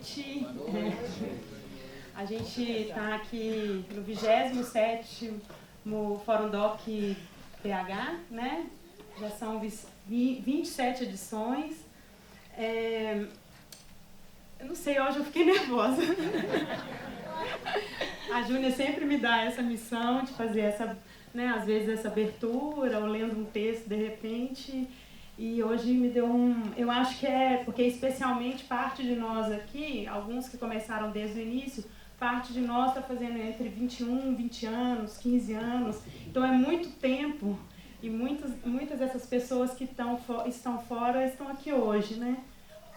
noite. A gente está aqui no 27º Fórum Doc BH, né? Já são 27 edições. Eu não sei, hoje eu fiquei nervosa. A Júnia sempre me dá essa missão de fazer essa, né, às vezes essa abertura, ou lendo um texto de repente. E hoje me deu eu acho que é porque especialmente parte de nós aqui, alguns que começaram desde o início, parte de nós está fazendo entre 21, 20 anos, 15 anos. Então é muito tempo e muitas dessas pessoas que estão fora estão aqui hoje, né?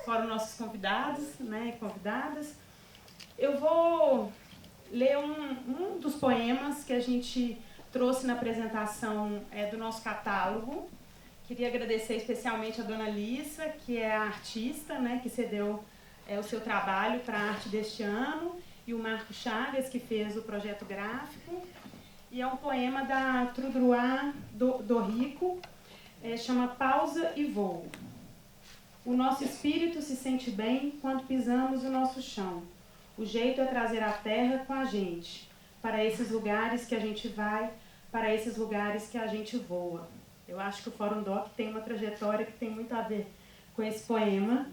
Fora nossos convidados, né, e convidadas. Eu vou ler um dos poemas que a gente trouxe na apresentação do nosso catálogo. Queria agradecer especialmente a Dona Lissa, que é a artista, né, que cedeu o seu trabalho para a arte deste ano, e o Marco Chagas, que fez o projeto gráfico. E é um poema da Trudruá do Rico, chama Pausa e Voo. O nosso espírito se sente bem quando pisamos o nosso chão. O jeito é trazer a terra com a gente, para esses lugares que a gente vai, para esses lugares que a gente voa. Eu acho que o Fórum Doc tem uma trajetória que tem muito a ver com esse poema.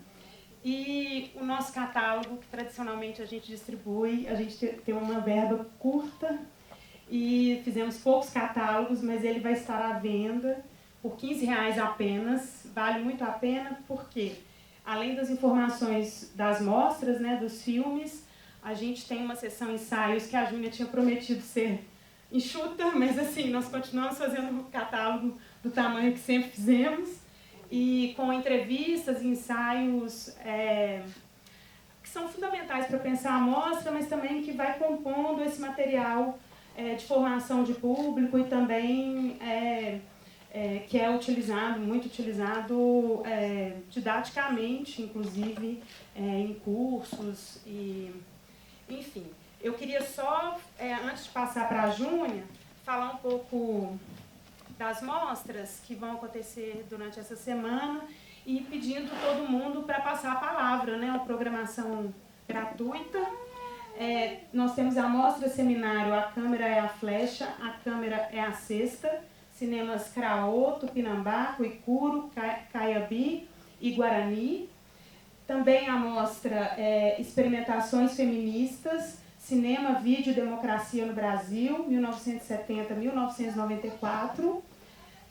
E o nosso catálogo, que tradicionalmente a gente distribui, a gente tem uma verba curta e fizemos poucos catálogos, mas ele vai estar à venda por R$15 apenas. Vale muito a pena porque, além das informações das mostras, né, dos filmes, a gente tem uma sessão ensaios que a Júnia tinha prometido ser enxuta, mas assim, nós continuamos fazendo um catálogo do tamanho que sempre fizemos, e com entrevistas e ensaios que são fundamentais para pensar a mostra, mas também que vai compondo esse material de formação de público e também que é muito utilizado didaticamente, inclusive em cursos, e enfim. Eu queria só, antes de passar para a Júnia, falar um pouco das mostras que vão acontecer durante essa semana e pedindo todo mundo para passar a palavra, né? Uma programação gratuita. Nós temos a mostra seminário A Câmera é a Flecha, a Câmera é a Cesta, cinemas Craô, Tupinambá, Cuicuro, Caiabi e Guarani. Também a mostra Experimentações Feministas, Cinema, Vídeo e Democracia no Brasil, 1970-1994.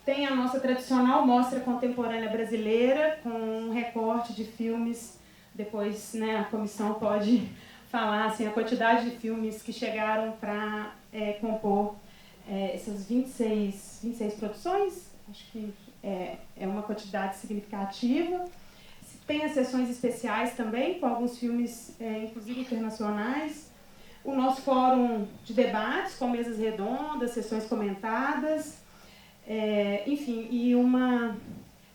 Tem a nossa tradicional Mostra Contemporânea Brasileira, com um recorte de filmes. Depois, né, a comissão pode falar assim, a quantidade de filmes que chegaram para compor essas 26 produções. Acho que é uma quantidade significativa. Tem as sessões especiais também, com alguns filmes, inclusive internacionais. O nosso fórum de debates, com mesas redondas, sessões comentadas, enfim, e uma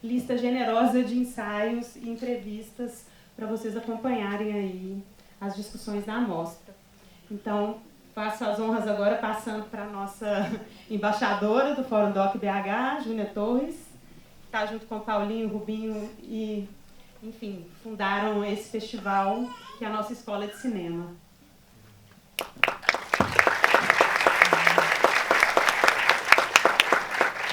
lista generosa de ensaios e entrevistas para vocês acompanharem aí as discussões da mostra. Então, faço as honras agora passando para a nossa embaixadora do Fórum Doc BH, Júnia Torres, que está junto com Paulinho, Rubinho e, enfim, fundaram esse festival, que é a nossa escola de cinema.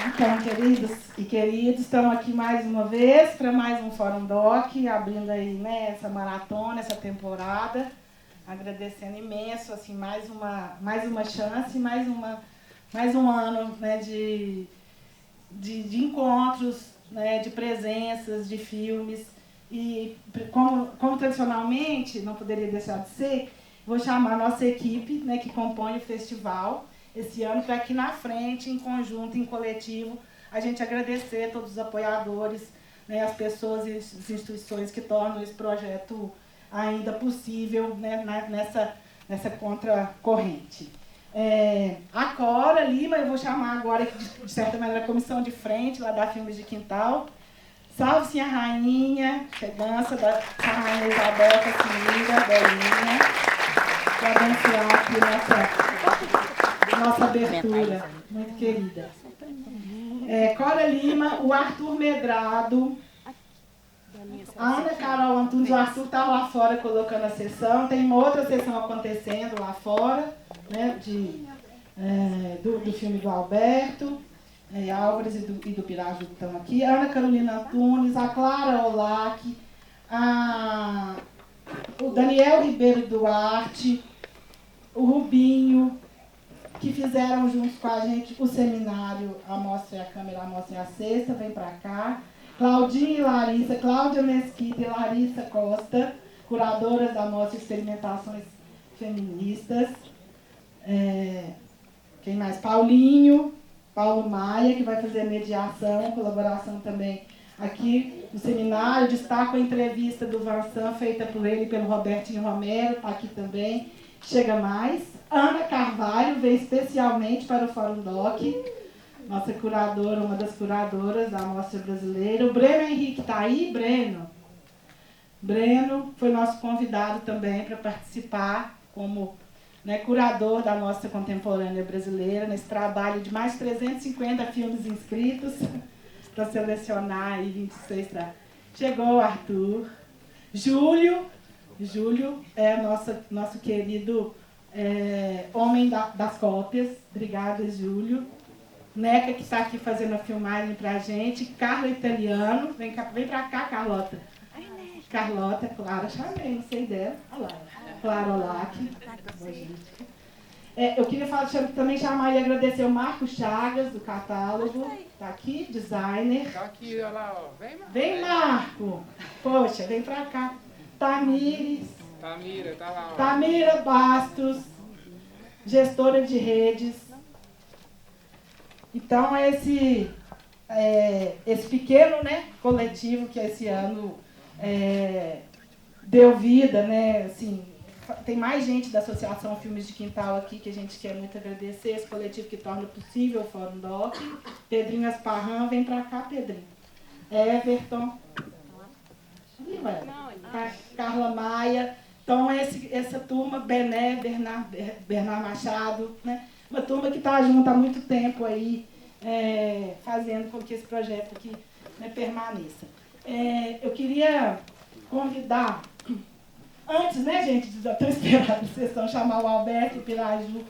Então, queridos e queridos, estamos aqui mais uma vez para mais um Fórum Doc, abrindo aí, né, essa maratona, essa temporada, agradecendo imenso, assim, mais uma chance, mais um ano, né, de encontros, né, de presenças, de filmes. E como tradicionalmente não poderia deixar de ser, vou chamar a nossa equipe, né, que compõe o festival esse ano, para aqui na frente, em conjunto, em coletivo, a gente agradecer a todos os apoiadores, né, as pessoas e as instituições que tornam esse projeto ainda possível, né, nessa contracorrente. A Cora Lima, eu vou chamar agora, de certa maneira, a comissão de frente, lá da Filmes de Quintal. Salve-se a rainha, dança da rainha Isabel Casimira, Belinha, para abençoar aqui nossa abertura, muito querida. Cora Lima, o Arthur Medrado, A Ana Carol Antunes, o Arthur está lá fora colocando a sessão. Tem uma outra sessão acontecendo lá fora, né, do filme do Alberto. Álvares e do Piraju estão aqui. A Ana Carolina Antunes, a Clara Olac, o Daniel Ribeiro Duarte, o Rubinho, que fizeram juntos com a gente o seminário A Mostra e a Câmera, A Mostra e a Cesta. Vem para cá. Claudinha e Larissa, Cláudia Mesquita e Larissa Costa, curadoras da Mostra Experimentações Feministas. Quem mais? Paulo Maia, que vai fazer a mediação, colaboração também aqui no seminário. Destaco a entrevista do Vansan, feita por ele e pelo Robertinho Romero, está aqui também. Chega mais. Ana Carvalho veio especialmente para o Fórum Doc, nossa curadora, uma das curadoras da Mostra Brasileira. O Breno Henrique está aí, Breno? Breno foi nosso convidado também para participar como, né, curador da Mostra Contemporânea Brasileira, nesse trabalho de mais de 350 filmes inscritos, para selecionar aí 26. Chegou o Arthur. Júlio é nosso querido homem das cópias. Obrigada, Júlio. Neca, que está aqui fazendo a filmagem para a gente. Carla Italiano. Vem para cá, Carlota. Carlota, Clara, chamei, não sei dela. Olha lá. Clara Olac. Eu queria também chamar e agradecer o Marco Chagas, do catálogo. Está aqui, designer. Está aqui, olha lá, ó. Vem, Marco. Poxa, vem para cá. Tamira, tá lá, ó. Tamira Bastos, gestora de redes. Então, esse pequeno, né, coletivo que esse ano deu vida, né, assim, tem mais gente da Associação Filmes de Quintal aqui que a gente quer muito agradecer, esse coletivo que torna possível o Fórum Doc. Pedrinho Asparran, vem para cá, Pedrinho. Everton. Carla Maia. Então, essa turma, Bené, Bernard Machado, né? Uma turma que está junto há muito tempo aí, fazendo com que esse projeto aqui, né, permaneça. Eu queria convidar, antes, né, gente, estou esperando a sessão, chamar o Alberto e o Piraju.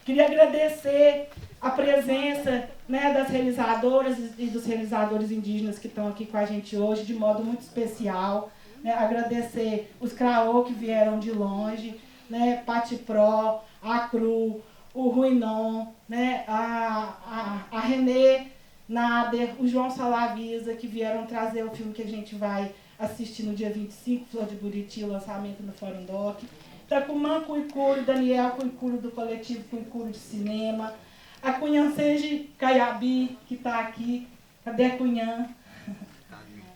Queria agradecer a presença, né, das realizadoras e dos realizadores indígenas que estão aqui com a gente hoje, de modo muito especial. Né, agradecer os Craô que vieram de longe, né, Pati Pro, a Cru, o Ruinon, né, a Renê Nader, o João Salavisa, que vieram trazer o filme que a gente vai assistir no dia 25, Flor de Buriti, o lançamento no Fórum Doc. Tacumã Cuicuro, Daniel Cuicuro, do coletivo Cuicuro de Cinema. A Cunhanseji Caiabi, que está aqui. Cadê a Cunhã?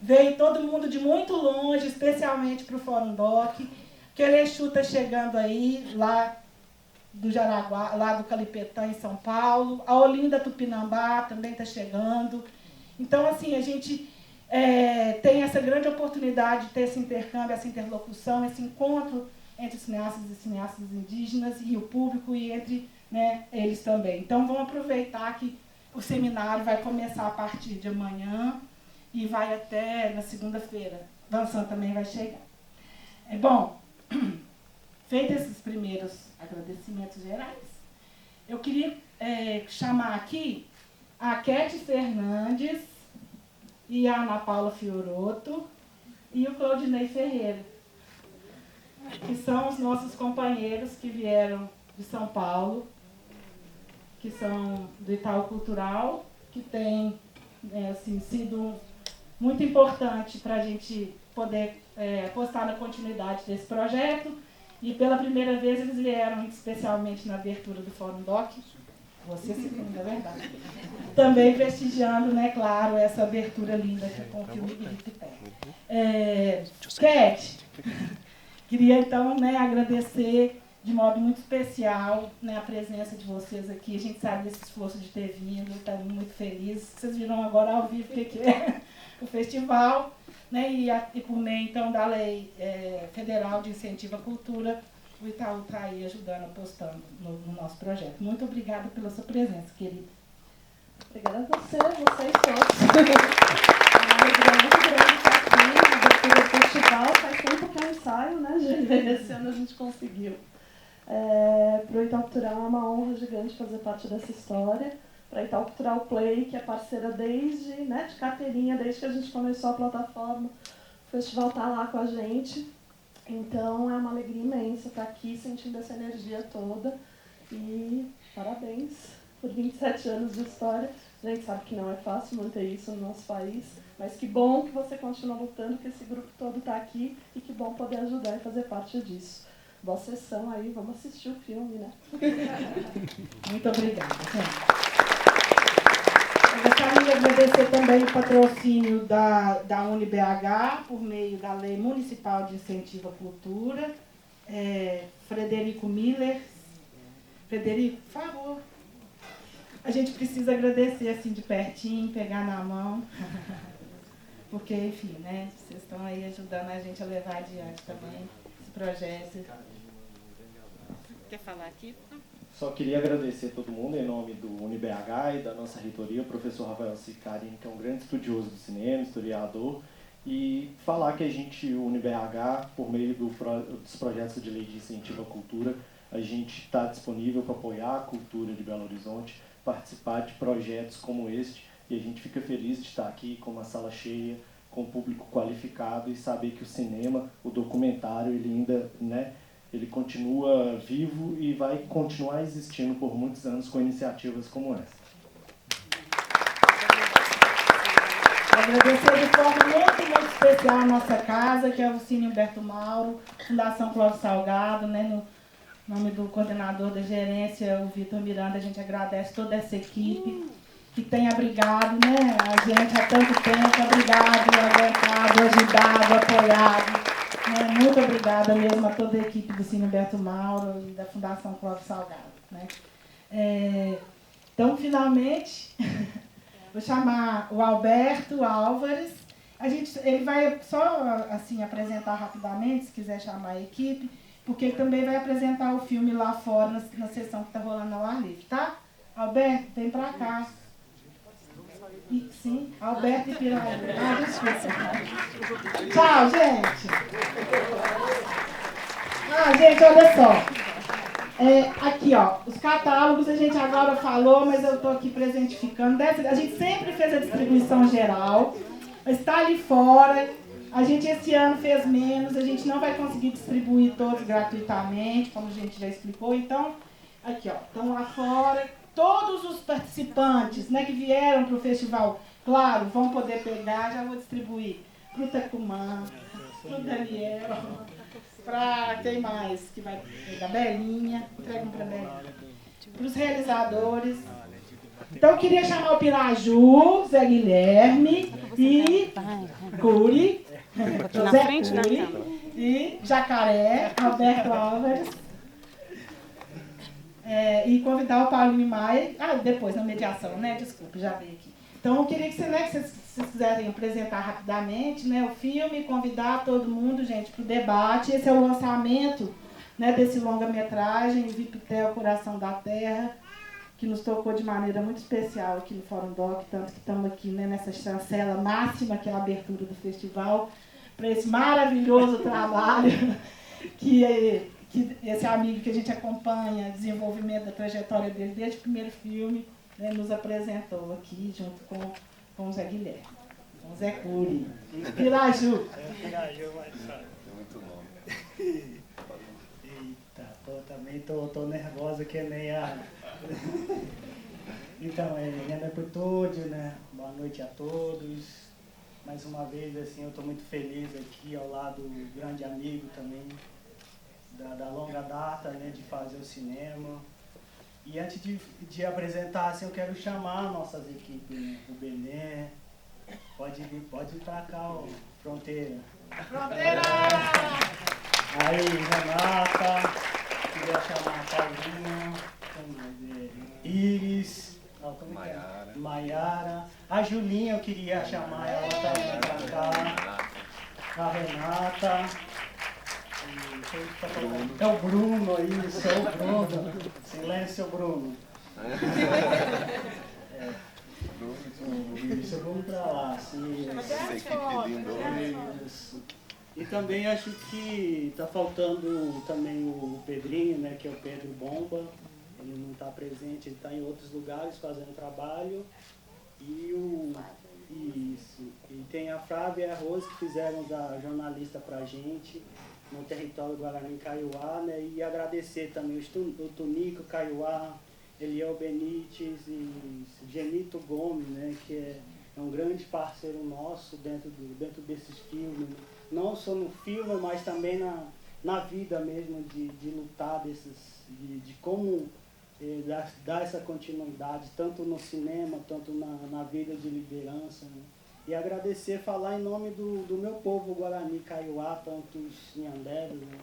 Veio todo mundo de muito longe, especialmente para o Fórum Doc. Querexu está chegando aí, lá do Jaraguá, lá do Calipetã, em São Paulo. A Olinda Tupinambá também está chegando. Então, assim, a gente tem essa grande oportunidade de ter esse intercâmbio, essa interlocução, esse encontro entre cineastas e cineastas indígenas e o público e entre, né, eles também. Então, vamos aproveitar que o seminário vai começar a partir de amanhã e vai até na segunda-feira. Vansan também vai chegar. Bom, feitos esses primeiros agradecimentos gerais, eu queria chamar aqui a Kete Fernandes e a Ana Paula Fioroto e o Claudinei Ferreira, que são os nossos companheiros que vieram de São Paulo, que são do Itaú Cultural, que tem assim, sido muito importante para a gente poder apostar na continuidade desse projeto. E pela primeira vez eles vieram, especialmente na abertura do Fórum Doc, você segunda, é verdade, também prestigiando, né, claro, essa abertura linda aqui com o filme Ibirité. Kete, queria então, né, agradecer de modo muito especial, né, a presença de vocês aqui. A gente sabe desse esforço de ter vindo, estamos muito felizes. Vocês viram agora ao vivo o que é o festival, né, e por meio então da Lei Federal de Incentivo à Cultura, o Itaú está aí ajudando, apostando no nosso projeto. Muito obrigada pela sua presença, querida. Obrigada a vocês todos. É uma alegria muito grande estar aqui, ensaio, né, gente? Esse ano a gente conseguiu. Para o Itaú Cultural é uma honra gigante fazer parte dessa história. Para a Itaú Cultural Play, que é parceira desde, né, de carteirinha, desde que a gente começou a plataforma, o festival está lá com a gente. Então é uma alegria imensa estar aqui sentindo essa energia toda. E parabéns por 27 anos de história. A gente sabe que não é fácil manter isso no nosso país, mas que bom que você continua lutando, que esse grupo todo está aqui e que bom poder ajudar e fazer parte disso. Boa sessão aí, vamos assistir o filme, né? Muito obrigada, gente. Eu gostaria de agradecer também o patrocínio da UniBH, por meio da Lei Municipal de Incentivo à Cultura. Frederico Miller. Frederico, por favor. A gente precisa agradecer assim de pertinho, pegar na mão. Porque, enfim, né? Vocês estão aí ajudando a gente a levar adiante também esse projeto. Quer falar aqui? Só queria agradecer a todo mundo em nome do UniBH e da nossa reitoria, o professor Rafael Sicarini, que é um grande estudioso do cinema, historiador, e falar que a gente, o UniBH, por meio dos projetos de lei de incentivo à cultura, a gente está disponível para apoiar a cultura de Belo Horizonte, participar de projetos como este, e a gente fica feliz de estar aqui com uma sala cheia, com um público qualificado e saber que o cinema, o documentário, ele ainda, né, ele continua vivo e vai continuar existindo por muitos anos com iniciativas como essa. Agradecer de forma muito especial a nossa casa, que é o Cine Humberto Mauro, Fundação Clóvis Salgado, né, no nome do coordenador da gerência, o Vitor Miranda. A gente agradece toda essa equipe que tem abrigado, né, a gente há tanto tempo, abrigado, aguentado, ajudado, apoiado. Muito obrigada mesmo a toda a equipe do Cine Humberto Mauro e da Fundação Clóvis Salgado, né. Então, finalmente, vou chamar o Alberto Álvares. Ele vai só assim, apresentar rapidamente, se quiser chamar a equipe, porque ele também vai apresentar o filme lá fora, na sessão que está rolando ao ar livre, tá? Alberto, vem pra cá. Sim, Alberto e Piraju. Desculpa. Tchau, gente. Gente, olha só. Aqui, ó, os catálogos a gente agora falou, mas eu estou aqui presentificando. A gente sempre fez a distribuição geral, mas está ali fora. A gente esse ano fez menos, a gente não vai conseguir distribuir todos gratuitamente, como a gente já explicou. Então, aqui, ó, estão lá fora. Todos os participantes, né, que vieram para o festival, claro, vão poder pegar, já vou distribuir para o Tecumã, para o Daniel, para quem mais que vai pegar? Belinha, entregam para Belinha. Para os realizadores. Então, eu queria chamar o Piraju, Zé Guilherme e Curi, José Curi e Jacaré, Alberto Álvares. E convidar o Paulinho Maia, depois na mediação, né? Desculpa, já veio aqui. Então, eu queria que vocês quiserem apresentar rapidamente, né, o filme, convidar todo mundo, gente, para o debate. Esse é o lançamento, né, desse longa-metragem, Vipitel, Coração da Terra, que nos tocou de maneira muito especial aqui no Fórum Doc, tanto que estamos aqui, né, nessa chancela máxima, que é a abertura do festival, para esse maravilhoso trabalho que esse amigo que a gente acompanha, desenvolvimento da trajetória dele desde o primeiro filme, né, nos apresentou aqui, junto com o Zé Guilherme, com o Zé Curi. Piraju. Piraju, mas sabe. É muito nome. Eita, também tô nervosa que nem a... Então, minha negritude, né? Boa noite a todos. Mais uma vez, assim, eu estou muito feliz aqui ao lado do grande amigo também, da longa data, né, de fazer o cinema. E antes de apresentar, assim, eu quero chamar nossas equipes, né, o Belém, pode ir pra cá, ó, Fronteira. Fronteira! Aí, Renata, queria chamar a Paulinha, Iris, Maiara, a Julinha eu queria chamar ela também pra cá, a Renata. É o Bruno aí, isso é o Bruno. Silêncio, Bruno. Isso, vamos pra lá. Isso. E também acho que está faltando também o Pedrinho, né, que é o Pedro Bomba. Ele não está presente, ele está em outros lugares fazendo trabalho. Isso. E tem a Flávia e a Rose que fizeram da jornalista pra gente no território Guarani Kaiowá, né? E agradecer também o Tunico Kaiowá, Eliel Benites e Genito Gomes, né? Que é um grande parceiro nosso dentro desses filmes, né? Não só no filme, mas também na vida mesmo, de lutar de como dar essa continuidade, tanto no cinema, tanto na vida de liderança, né? E agradecer, falar em nome do meu povo Guarani Kaiowá, tanto os Nhandebas, né?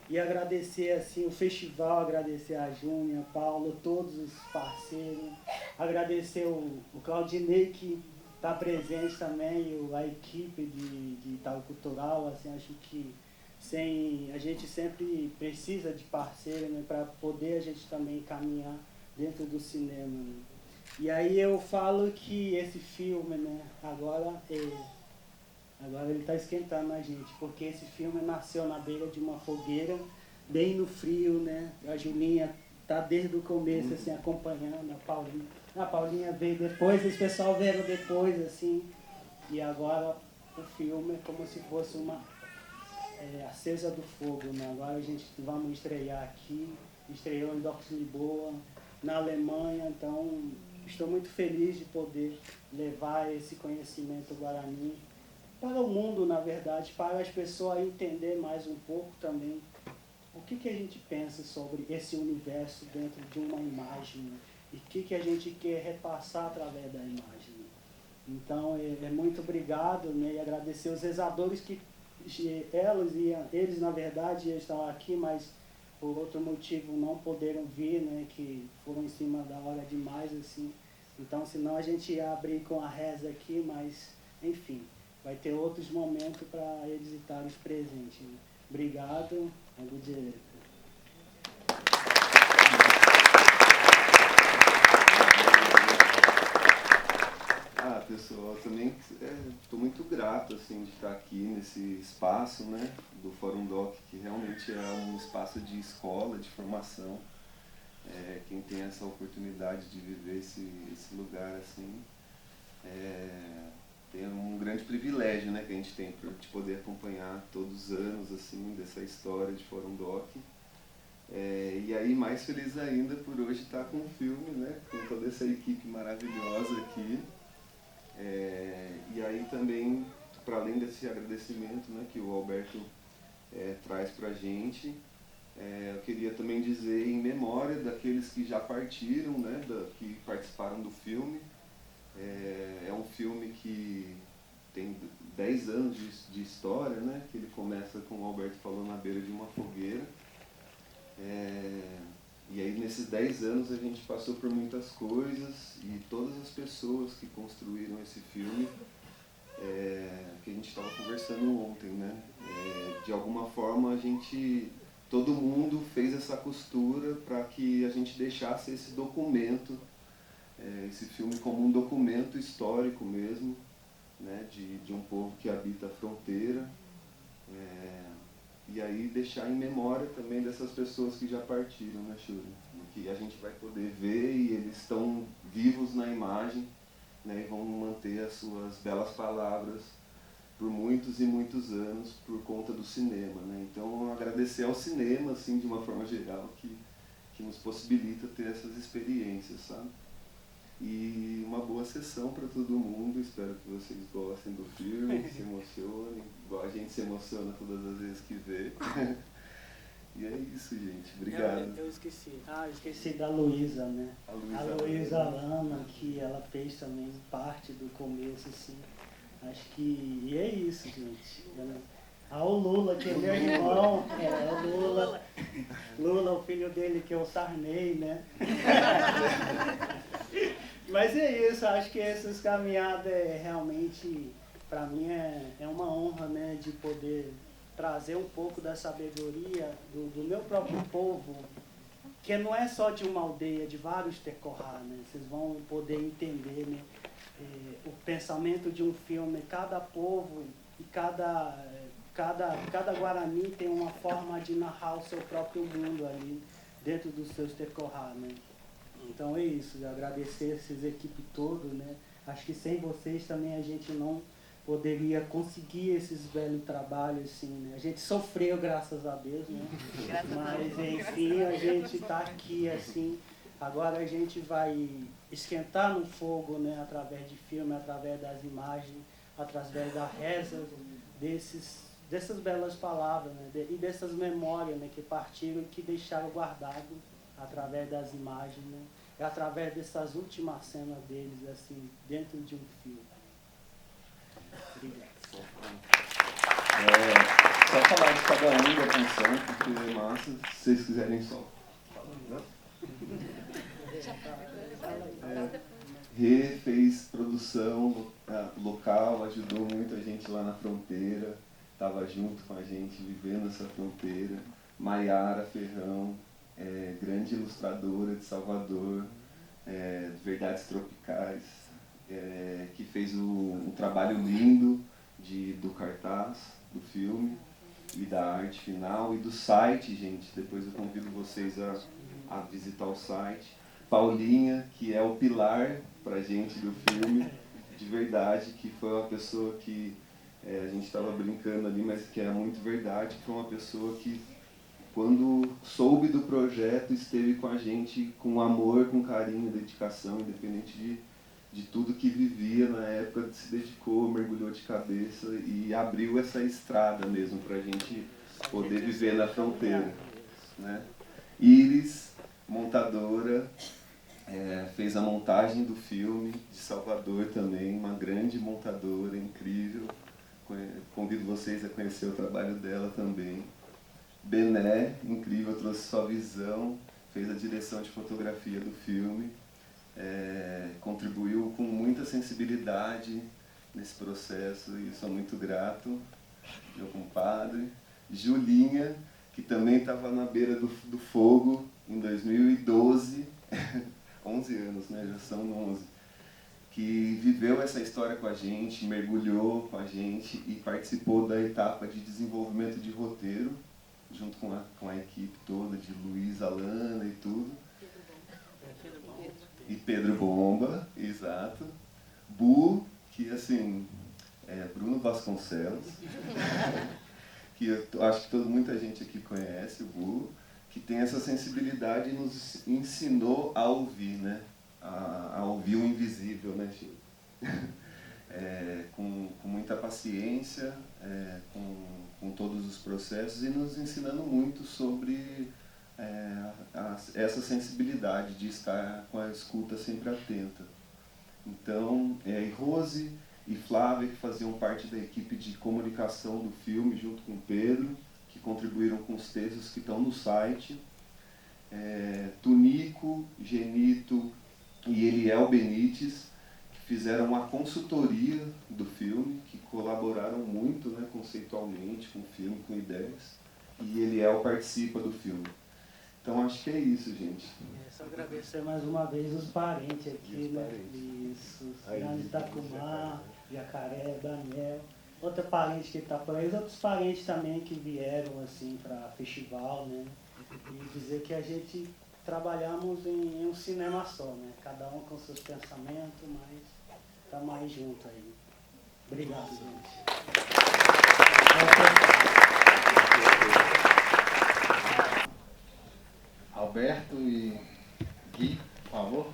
E agradecer assim, o festival, agradecer a Júnia, a Paula, todos os parceiros, agradecer o Claudinei que está presente também, a equipe de Itaú Cultural, assim, acho que a gente sempre precisa de parceiro, né, para poder a gente também caminhar dentro do cinema, né? E aí eu falo que esse filme, né, agora ele está esquentando a gente, porque esse filme nasceu na beira de uma fogueira, bem no frio, né? A Julinha está desde o começo assim, acompanhando, a Paulinha veio depois, esse pessoal veio depois, assim, e agora o filme é como se fosse uma acesa do fogo, né? Agora a gente vamos estrear aqui, estreou em Docks Lisboa, na Alemanha, então estou muito feliz de poder levar esse conhecimento guarani para o mundo, na verdade, para as pessoas entender mais um pouco também o que a gente pensa sobre esse universo dentro de uma imagem, né? E o que a gente quer repassar através da imagem, né? Então, muito obrigado, né? E agradecer os rezadores que eles na verdade estavam aqui, mas por outro motivo não poderam vir, né, que foram em cima da hora demais, assim. Então, senão a gente ia abrir com a reza aqui, mas, enfim, vai ter outros momentos para eles estarem presentes, né? Obrigado, Agudê. Pessoal, também estou muito grato assim, de estar aqui nesse espaço, né, do Fórum Doc, que realmente é um espaço de escola, de formação. Quem tem essa oportunidade de viver esse lugar assim, tem um grande privilégio, né, que a gente tem de poder acompanhar todos os anos assim, dessa história de Fórum Doc. E aí, mais feliz ainda por hoje estar com o filme, né, com toda essa equipe maravilhosa aqui. E aí também, para além desse agradecimento, né, que o Alberto traz para a gente, eu queria também dizer em memória daqueles que já partiram, né, que participaram do filme. É um filme que tem 10 anos de história, né, que ele começa, como o Alberto falou, na beira de uma fogueira. E aí, nesses 10 anos, a gente passou por muitas coisas e todas as pessoas que construíram esse filme, que a gente estava conversando ontem, né? De alguma forma, todo mundo fez essa costura para que a gente deixasse esse documento, esse filme como um documento histórico mesmo, né? De um povo que habita a fronteira. E aí deixar em memória também dessas pessoas que já partiram, né, Shuri? Que a gente vai poder ver e eles estão vivos na imagem, né, e vão manter as suas belas palavras por muitos e muitos anos por conta do cinema, né? Então, agradecer ao cinema, assim, de uma forma geral, que nos possibilita ter essas experiências, sabe? E uma boa sessão para todo mundo, espero que vocês gostem do filme, se emocionem, igual a gente se emociona todas as vezes que vê. E é isso, gente. Obrigado. Eu esqueci da Luísa, né? A Luísa Lama, que ela fez também parte do começo, assim. Acho que... E é isso, gente. O Lula, que é meu irmão, o Lula. Lula, o filho dele, que é o Sarney, né? Mas é isso, acho que essas caminhadas realmente, para mim, é uma honra, né, de poder trazer um pouco da sabedoria do meu próprio povo, que não é só de uma aldeia, de vários Tecorá, né? Vocês vão poder entender, né, o pensamento de um filme, cada povo e cada cada Guarani tem uma forma de narrar o seu próprio mundo ali dentro dos seus tecorrá, né? Então é isso, eu agradecer essas equipes todas, né? Acho que sem vocês também a gente não poderia conseguir esses belos trabalhos, assim, né? A gente sofreu, graças a Deus, né? Mas, enfim, a gente está aqui, assim. Agora a gente vai esquentar no fogo, né? Através de filme, através das imagens, através da reza, dessas belas palavras, né? E dessas memórias, né? Que partiram e que deixaram guardado através das imagens, né? E através dessas últimas cenas deles, assim, dentro de um filme. Obrigado. Só falar de cada um da canção, porque é massa. Se vocês quiserem só falar, né? Rê fez produção local, ajudou muito a gente lá na fronteira, estava junto com a gente, vivendo essa fronteira. Maiara Ferrão, grande ilustradora de Salvador, Verdades Tropicais, que fez um trabalho lindo do cartaz, do filme, e da arte final, e do site, gente. Depois eu convido vocês a visitar o site. Paulinha, que é o pilar pra gente do filme, de verdade, que foi uma pessoa que a gente estava brincando ali, mas que é muito verdade, que foi uma pessoa que, quando soube do projeto, esteve com a gente com amor, com carinho, dedicação, independente de tudo que vivia na época, se dedicou, mergulhou de cabeça e abriu essa estrada mesmo para a gente poder viver na fronteira, né? Iris, montadora, fez a montagem do filme, de Salvador também, uma grande montadora, incrível. Convido vocês a conhecer o trabalho dela também. Bené, incrível, trouxe sua visão, fez a direção de fotografia do filme, contribuiu com muita sensibilidade nesse processo e sou muito grato, meu compadre. Julinha, que também estava na beira do fogo em 2012, 11 anos, né? Já são 11, que viveu essa história com a gente, mergulhou com a gente e participou da etapa de desenvolvimento de roteiro, junto com a equipe toda, de Luiz, Alana e tudo. E Pedro Bomba, exato. Bu, que assim, Bruno Vasconcelos, que eu acho que muita gente aqui conhece, o Bu, que tem essa sensibilidade e nos ensinou a ouvir, né? A ouvir o invisível, né, Chico? Com muita paciência, com todos os processos e nos ensinando muito sobre essa sensibilidade de estar com a escuta sempre atenta. Então, e Rose e Flávia, que faziam parte da equipe de comunicação do filme, junto com o Pedro, que contribuíram com os textos que estão no site. Tunico, Genito e Eliel Benites, que fizeram uma consultoria do filme, que colaboraram muito, né, conceitualmente com o filme, com ideias. E Eliel participa do filme. Então acho que é isso, gente. Só agradecer mais uma vez os parentes aqui, né? Isso, Grande Itacumã, Jacaré, Daniel, outra parente que está por aí, os outros parentes também que vieram assim para festival, né? E dizer que a gente trabalhamos em um cinema só, né? Cada um com seus pensamentos, mas tá mais junto aí. Obrigado, gente. Alberto e Gui, por favor.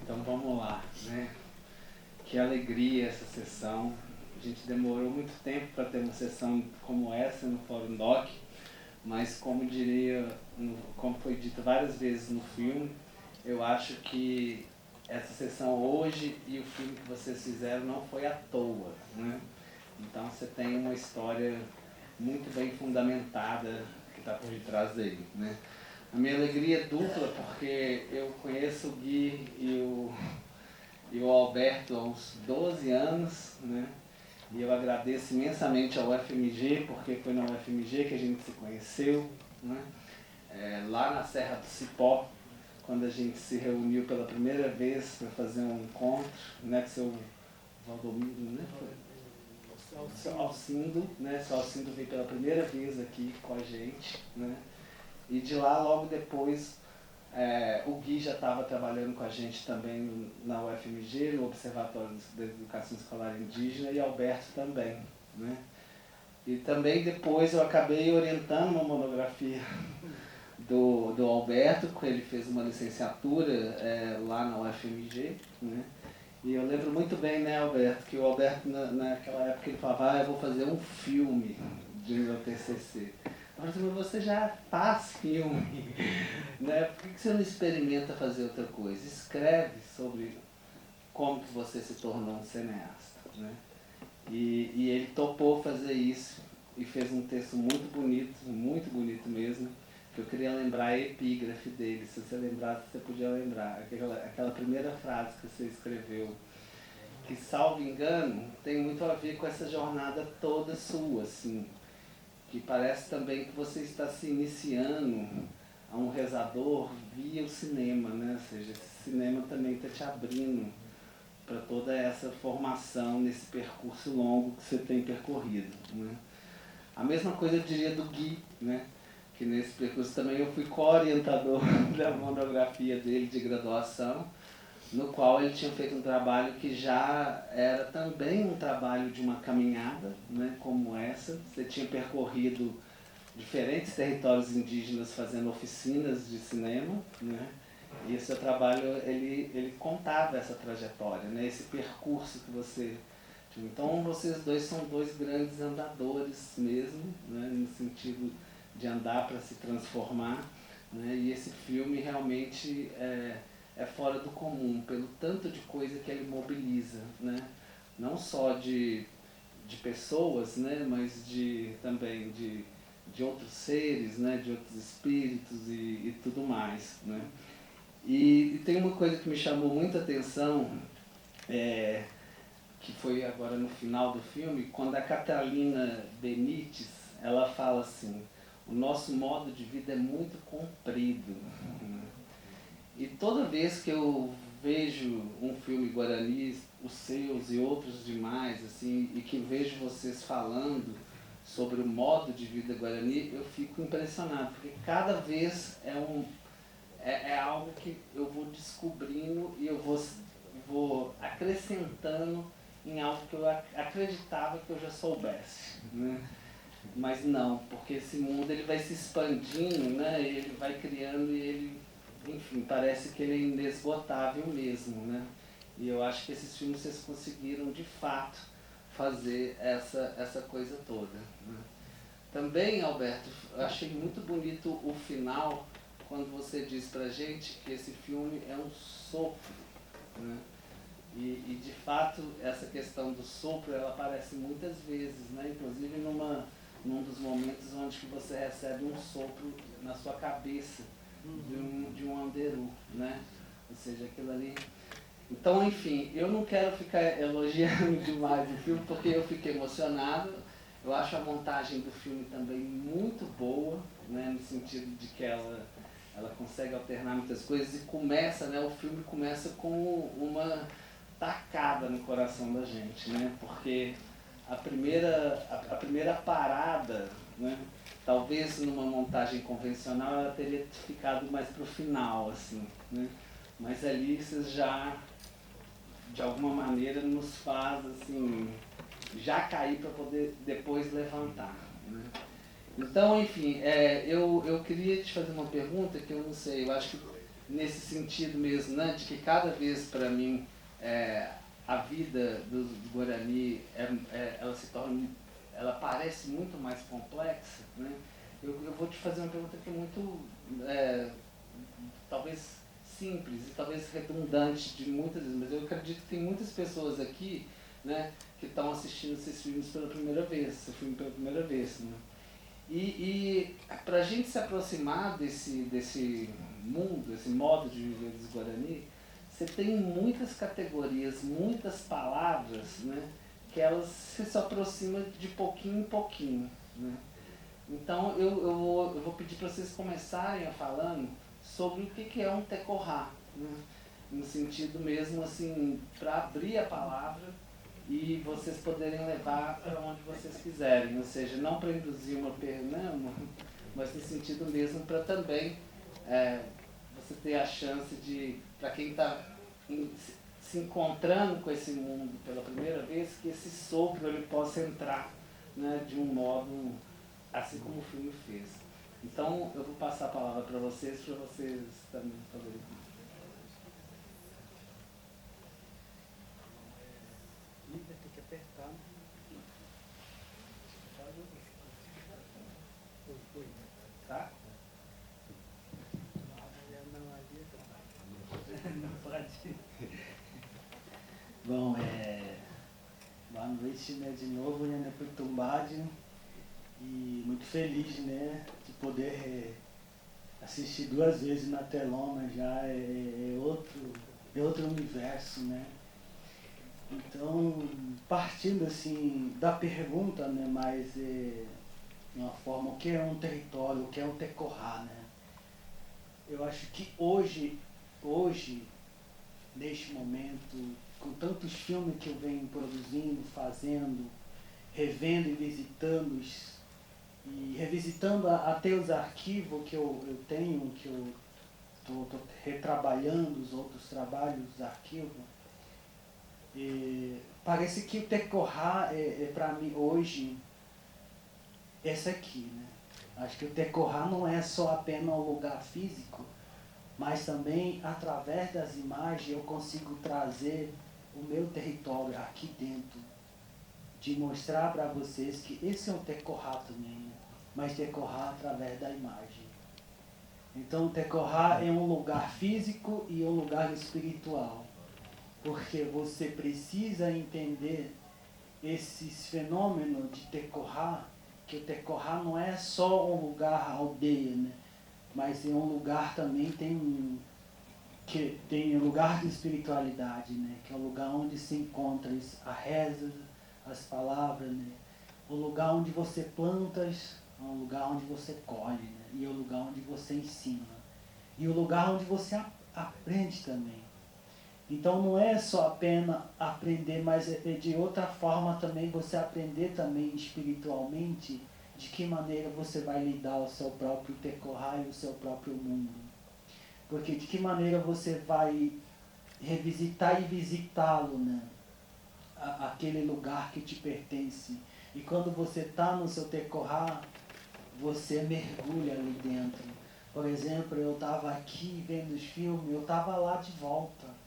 Então vamos lá, né? Que alegria essa sessão. A gente demorou muito tempo para ter uma sessão como essa no Fórum Doc, mas como como foi dito várias vezes no filme, eu acho que essa sessão hoje e o filme que vocês fizeram não foi à toa, né? Então você tem uma história muito bem fundamentada que está por detrás dele, né? A minha alegria é dupla porque eu conheço o Gui e e o Alberto há uns 12 anos, né? E eu agradeço imensamente ao UFMG, porque foi na UFMG que a gente se conheceu, né? Lá na Serra do Cipó, quando a gente se reuniu pela primeira vez para fazer um encontro, né, com o seu Valdomiro, né? Seu Alcindo, né? Seu Alcindo veio pela primeira vez aqui com a gente, né? E de lá, logo depois, o Gui já estava trabalhando com a gente também na UFMG, no Observatório da Educação Escolar Indígena, e Alberto também, né? E também depois eu acabei orientando uma monografia do Alberto, que ele fez uma licenciatura lá na UFMG, né? E eu lembro muito bem, né, Alberto, que o Alberto naquela época ele falava, eu vou fazer um filme do meu TCC. Mas você já faz filme, né? Por que você não experimenta fazer outra coisa? Escreve sobre como que você se tornou um cineasta, né? E ele topou fazer isso e fez um texto muito bonito mesmo, que eu queria lembrar a epígrafe dele. Se você lembrasse, você podia lembrar. Aquela primeira frase que você escreveu, que, salvo engano, tem muito a ver com essa jornada toda sua, assim, que parece também que você está se iniciando a um rezador via o cinema, né? Ou seja, esse cinema também está te abrindo para toda essa formação nesse percurso longo que você tem percorrido, né? A mesma coisa eu diria do Gui, né? Que nesse percurso também eu fui co-orientador da monografia dele de graduação, no qual ele tinha feito um trabalho que já era também um trabalho de uma caminhada, né, como essa. Você tinha percorrido diferentes territórios indígenas fazendo oficinas de cinema, né, e o seu trabalho ele contava essa trajetória, né, esse percurso que você tinha. Então vocês dois são dois grandes andadores mesmo, né, no sentido de andar para se transformar, né, e esse filme realmente é fora do comum, pelo tanto de coisa que ele mobiliza, né? Não só de pessoas, né? Mas também de outros seres, né? De outros espíritos e tudo mais, né? E tem uma coisa que me chamou muita atenção, que foi agora no final do filme, quando a Catalina Benites, ela fala assim, o nosso modo de vida é muito comprido. E toda vez que eu vejo um filme guarani, os seus e outros demais, assim, e que vejo vocês falando sobre o modo de vida guarani, eu fico impressionado, porque cada vez é algo que eu vou descobrindo e eu vou acrescentando em algo que eu acreditava que eu já soubesse, né? Mas não, porque esse mundo ele vai se expandindo, né? Ele vai criando e ele, enfim, parece que ele é inesgotável mesmo, né? E eu acho que esses filmes vocês conseguiram de fato fazer essa coisa toda, né? Também, Alberto, eu achei muito bonito o final, quando você diz pra gente que esse filme é um sopro, né? E de fato, essa questão do sopro, ela aparece muitas vezes, né? Inclusive num dos momentos onde que você recebe um sopro na sua cabeça de um anderu, né? Ou seja, aquilo ali. Então, enfim, eu não quero ficar elogiando demais o filme, porque eu fiquei emocionado. Eu acho a montagem do filme também muito boa, né? No sentido de que ela consegue alternar muitas coisas e começa, né? O filme começa com uma tacada no coração da gente, né? Porque a primeira parada, né? Talvez numa montagem convencional ela teria ficado mais para o final, assim, né? Mas ali vocês já, de alguma maneira, nos faz, assim, já cair para poder depois levantar, né? Então, enfim, eu queria te fazer uma pergunta que eu não sei, eu acho que nesse sentido mesmo, né? De que cada vez, para mim, a vida do Guarani, ela se torna, ela parece muito mais complexa, né? Eu vou te fazer uma pergunta que é muito, talvez simples e talvez redundante de muitas vezes, mas eu acredito que tem muitas pessoas aqui, né, que estão assistindo esses filmes pela primeira vez, esse filme pela primeira vez, né? E para a gente se aproximar desse mundo, esse modo de viver dos Guarani, você tem muitas categorias, muitas palavras, né, que elas se aproximam de pouquinho em pouquinho, né? Então eu vou pedir para vocês começarem a falando sobre o que é um tecorá, né? No sentido mesmo assim, para abrir a palavra e vocês poderem levar para onde vocês quiserem, ou seja, não para induzir uma pergunta, mas no sentido mesmo para também você ter a chance de, para quem está se encontrando com esse mundo pela primeira vez, que esse sopro ele possa entrar, né, de um modo assim como o filme fez. Então eu vou passar a palavra para vocês também fazerem. Tem que apertar. Tá? Não pode. Bom, boa noite, né, de novo, né, Putumbade, e muito feliz, né, de poder assistir 2 vezes na telona, já é outro universo, né. Então, partindo assim da pergunta, né, mas de uma forma, o que é um território, o que é um tecorá, né? Eu acho que hoje, neste momento, com tantos filmes que eu venho produzindo, fazendo, revendo e visitando, e revisitando até os arquivos que eu tenho, que eu estou retrabalhando os outros trabalhos, os arquivos, parece que o tecorá para mim hoje, essa aqui, né? Acho que o tecorá não é só apenas um lugar físico, mas também através das imagens eu consigo trazer o meu território aqui dentro, de mostrar para vocês que esse é um tecorá também, né? Mas tecorá através da imagem. Então tecorá é um lugar físico e um lugar espiritual, porque você precisa entender esses fenômenos de tecorá, que o tecorá não é só um lugar aldeia, né? Mas é um lugar também, tem um lugar de espiritualidade, né? Que é o lugar onde se encontra a reza, as palavras, né? O lugar onde você planta, é um lugar onde você colhe, né? E é o lugar onde você ensina. E o lugar onde você aprende também. Então não é só apenas aprender, mas de outra forma também você aprender também espiritualmente de que maneira você vai lidar o seu próprio tecorá e o seu próprio mundo. Porque de que maneira você vai revisitar e visitá-lo, né? Aquele lugar que te pertence. E quando você está no seu tecorá, você mergulha ali dentro. Por exemplo, eu estava aqui vendo os filmes, eu estava lá de volta.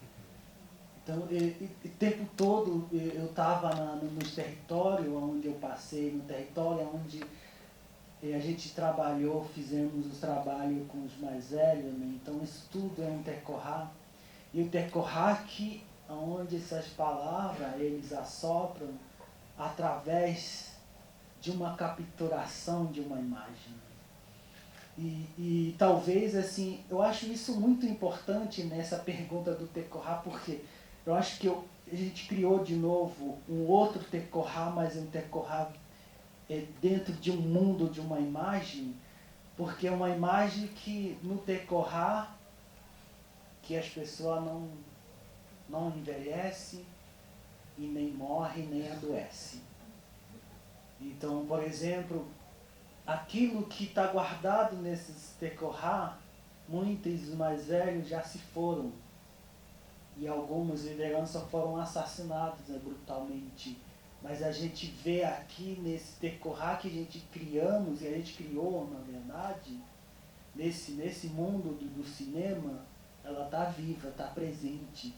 Então, o tempo todo eu estava nos territórios onde eu passei, no território onde a gente trabalhou, fizemos os trabalhos com os mais velhos, né? Então isso tudo é um tecorá. E o tecorá que, onde essas palavras eles assopram através de uma capturação de uma imagem. E talvez assim, eu acho isso muito importante nessa pergunta do tecorá, porque eu acho que a gente criou de novo um outro tecorá, mas um tecorá dentro de um mundo, de uma imagem, porque é uma imagem que no tecorá, que as pessoas não envelhecem e nem morrem, nem adoecem. Então, por exemplo, aquilo que está guardado nesses tecorá, muitos mais velhos já se foram. E alguns lideranças só foram assassinados, né, brutalmente. Mas a gente vê aqui nesse tecorá que a gente criamos, e a gente criou, na verdade, nesse mundo do cinema, ela está viva, está presente.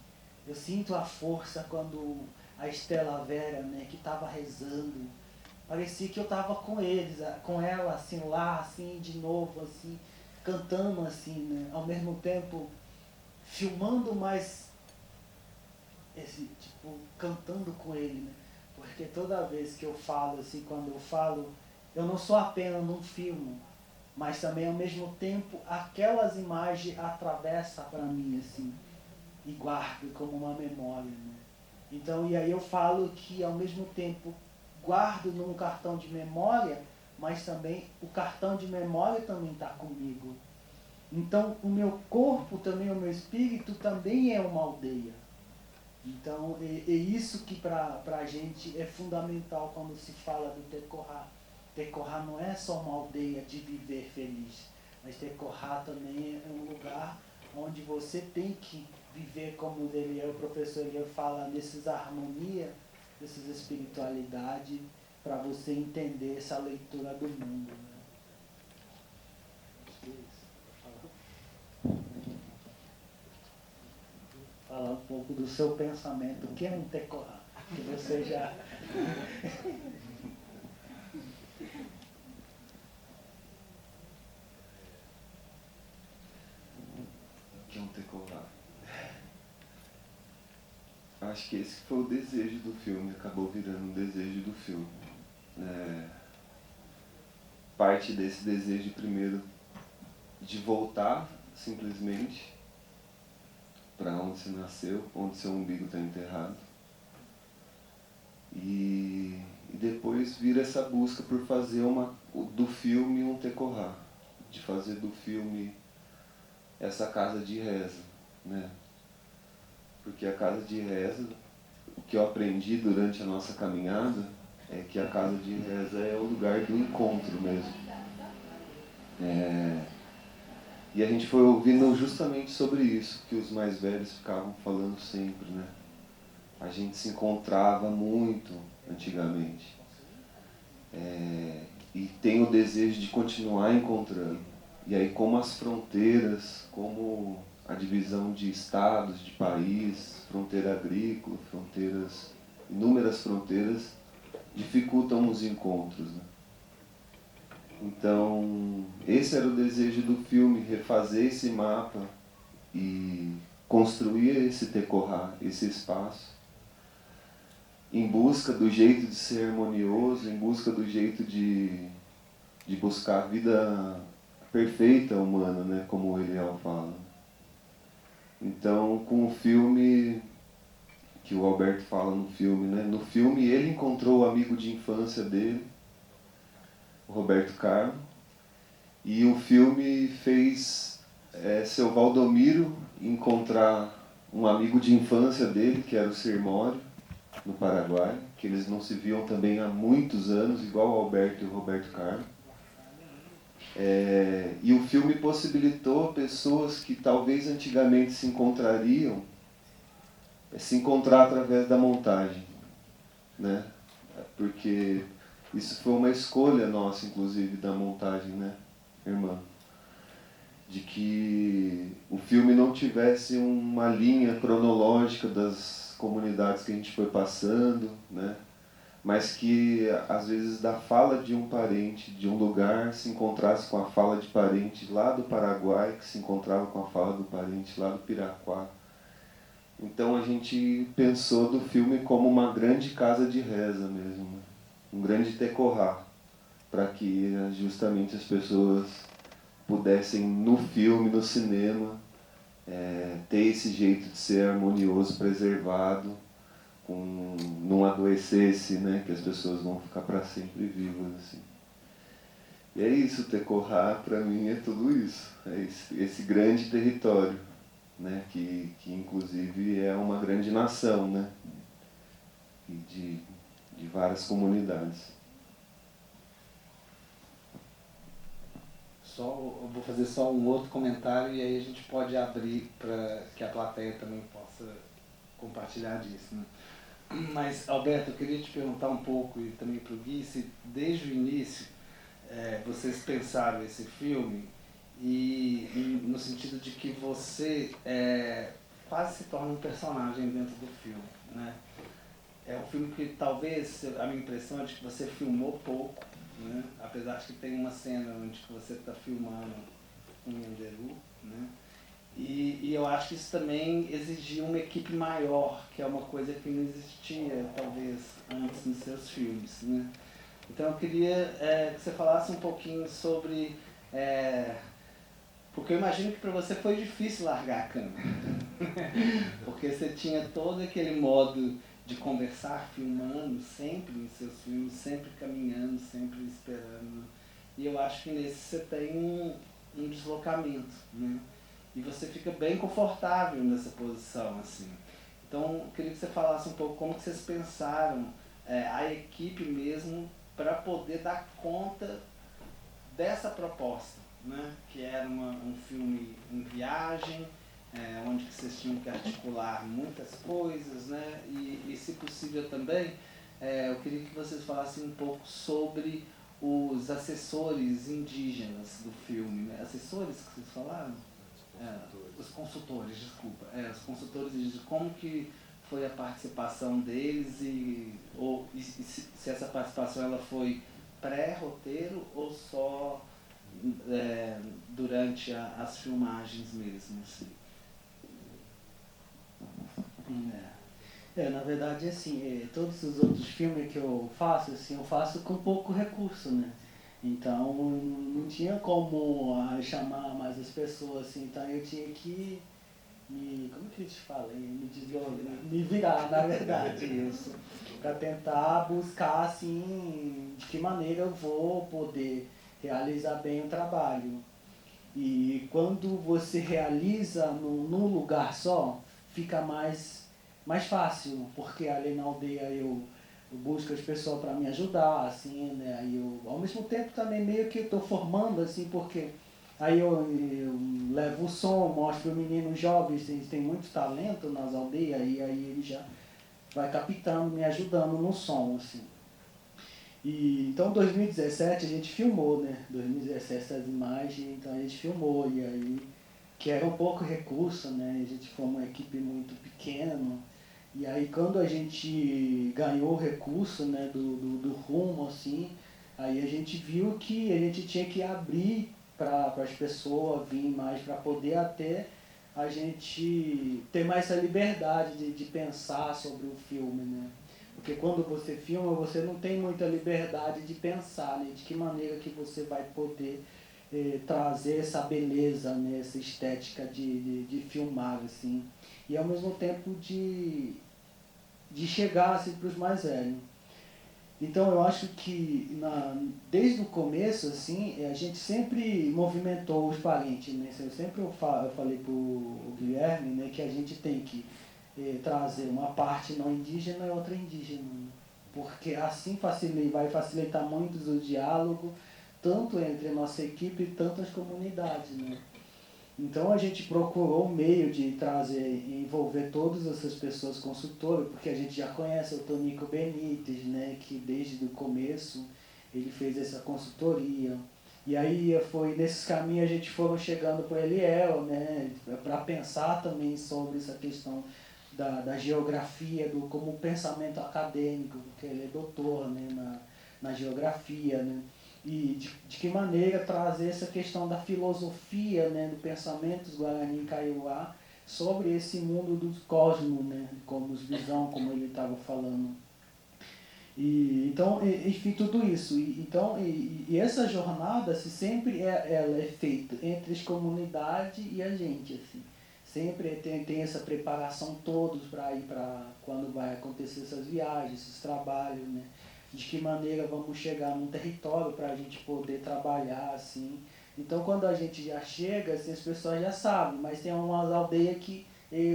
Eu sinto a força quando a Estela Vera, né, que estava rezando, parecia que eu estava com eles, com ela, assim, lá, assim, de novo, assim, cantando, assim, né, ao mesmo tempo filmando, mas cantando com ele, né? Porque toda vez que eu falo, assim, quando eu falo, eu não sou apenas num filme, mas também ao mesmo tempo aquelas imagens atravessam para mim, assim. e guardo como uma memória, né? Então, e aí eu falo que ao mesmo tempo guardo num cartão de memória, mas também o cartão de memória também está comigo. Então o meu corpo também, o meu espírito também é uma aldeia. Então é isso que para a gente é fundamental quando se fala do Tecorá. Tecorá não é só uma aldeia de viver feliz, mas Tecorá também é um lugar onde você tem que viver como o professor Eliel fala, nessas harmonias, nessas espiritualidades, para você entender essa leitura do mundo. Né? Acho que é isso. Falar um pouco do seu pensamento, o que é um Tecorá? Que você já... Que é um Tecorá. Acho que esse foi o desejo do filme, acabou virando um desejo do filme. Parte desse desejo, primeiro, de voltar simplesmente para onde você nasceu, onde seu umbigo está enterrado. E depois vira essa busca por fazer do filme um Tecorá, de fazer do filme essa casa de reza, né? Porque a casa de reza, o que eu aprendi durante a nossa caminhada, é que a casa de reza é o lugar do encontro mesmo. E a gente foi ouvindo justamente sobre isso, que os mais velhos ficavam falando sempre, né? A gente se encontrava muito antigamente. E tem o desejo de continuar encontrando. E aí, como as fronteiras, como a divisão de estados, de país, fronteira agrícola, inúmeras fronteiras, dificultam os encontros, né? Então, esse era o desejo do filme, refazer esse mapa e construir esse Tecorá, esse espaço, em busca do jeito de ser harmonioso, em busca do jeito de buscar a vida perfeita humana, né, como o Eliel fala. Então, com o filme, que o Alberto fala no filme, né, no filme ele encontrou o amigo de infância dele, o Roberto Carlos, e o filme fez seu Valdomiro encontrar um amigo de infância dele, que era o Sir Mório, no Paraguai, que eles não se viam também há muitos anos, igual o Alberto e o Roberto Carlos. E o filme possibilitou pessoas que talvez antigamente se encontrariam, se encontrar através da montagem, né? Porque isso foi uma escolha nossa, inclusive, da montagem, né, irmã? De que o filme não tivesse uma linha cronológica das comunidades que a gente foi passando, né? Mas que, às vezes, da fala de um parente de um lugar se encontrasse com a fala de parente lá do Paraguai, que se encontrava com a fala do parente lá do Piraquá. Então a gente pensou do filme como uma grande casa de reza mesmo, né? Um grande Tecorá, para que justamente as pessoas pudessem, no filme, no cinema, ter esse jeito de ser harmonioso, preservado, não adoecesse, né, que as pessoas vão ficar para sempre vivas, assim. E é isso, Tecorá para mim é tudo isso, é esse grande território, né, que inclusive é uma grande nação, né, e de várias comunidades. Eu vou fazer só um outro comentário e aí a gente pode abrir para que a plateia também possa compartilhar disso, né? Mas, Alberto, eu queria te perguntar um pouco, e também para o Gui, se desde o início vocês pensaram esse filme e no sentido de que você quase se torna um personagem dentro do filme, né? É um filme que talvez, a minha impressão é de que você filmou pouco, né? Apesar de que tem uma cena onde você está filmando um Yanderu, né? E eu acho que isso também exigia uma equipe maior, que é uma coisa que não existia, talvez, antes nos seus filmes, né? Então eu queria que você falasse um pouquinho sobre Porque eu imagino que para você foi difícil largar a câmera. Porque você tinha todo aquele modo de conversar, filmando sempre nos seus filmes, sempre caminhando, sempre esperando. E eu acho que nesse você tem um deslocamento, né? E você fica bem confortável nessa posição, assim. Então, eu queria que você falasse um pouco como que vocês pensaram a equipe mesmo para poder dar conta dessa proposta, né? Que era um filme em viagem, onde que vocês tinham que articular muitas coisas, né? E se possível também, eu queria que vocês falassem um pouco sobre os assessores indígenas do filme, né? Assessores que vocês falaram? Os consultores, desculpa. Os consultores indígenas, como que foi a participação deles e se essa participação ela foi pré-roteiro ou só durante as filmagens mesmo? Assim? Na verdade, assim, todos os outros filmes que eu faço, assim, eu faço com pouco recurso, né? Então, não tinha como chamar mais as pessoas, assim, então eu tinha que como que eu te falei? Me virar, na verdade, isso. Para tentar buscar, assim, de que maneira eu vou poder realizar bem o trabalho. E quando você realiza num lugar só, fica mais fácil, porque ali na aldeia eu busco as pessoas para me ajudar, assim, né? Aí eu, ao mesmo tempo também meio que estou formando, assim, porque aí eu levo o som, mostro para os meninos jovens, eles têm muito talento nas aldeias, e aí ele já vai captando, me ajudando no som, assim. E, então, 2017 a gente filmou, né? 2017 essas imagens, então a gente filmou, e aí, que era um pouco recurso, né? A gente foi uma equipe muito pequena, e aí quando a gente ganhou o recurso, né, do rumo, assim, aí a gente viu que a gente tinha que abrir para as pessoas vir mais, para poder até a gente ter mais essa liberdade de pensar sobre o filme, né? Porque quando você filma, você não tem muita liberdade de pensar, né? De que maneira que você vai poder trazer essa beleza, né? Essa estética de filmar, assim. E ao mesmo tempo de chegar assim, para os mais velhos. Então eu acho que desde o começo, assim, a gente sempre movimentou os parentes, né? Eu falei para o Guilherme, né, que a gente tem que trazer uma parte não indígena e outra indígena, né? Porque assim vai facilitar muito o diálogo, tanto entre a nossa equipe, tanto as comunidades, né? Então a gente procurou um meio de trazer e envolver todas essas pessoas consultoras, porque a gente já conhece o Tonico Benítez, né, que desde o começo ele fez essa consultoria. E aí foi nesses caminhos a gente foram chegando com o Eliel, né, para pensar também sobre essa questão da geografia, como pensamento acadêmico, porque ele é doutor, né, na geografia, né? E de que maneira trazer essa questão da filosofia, né, do pensamento dos Guarani Kaiowá sobre esse mundo do cosmos, né, como visão, como ele estava falando. E então, enfim, tudo isso. E essa jornada sempre ela é feita entre as comunidades e a gente, assim. Sempre tem essa preparação todos para ir para quando vai acontecer essas viagens, esses trabalhos, né? De que maneira vamos chegar num território para a gente poder trabalhar, assim. Então, quando a gente já chega, assim, as pessoas já sabem, mas tem umas aldeias que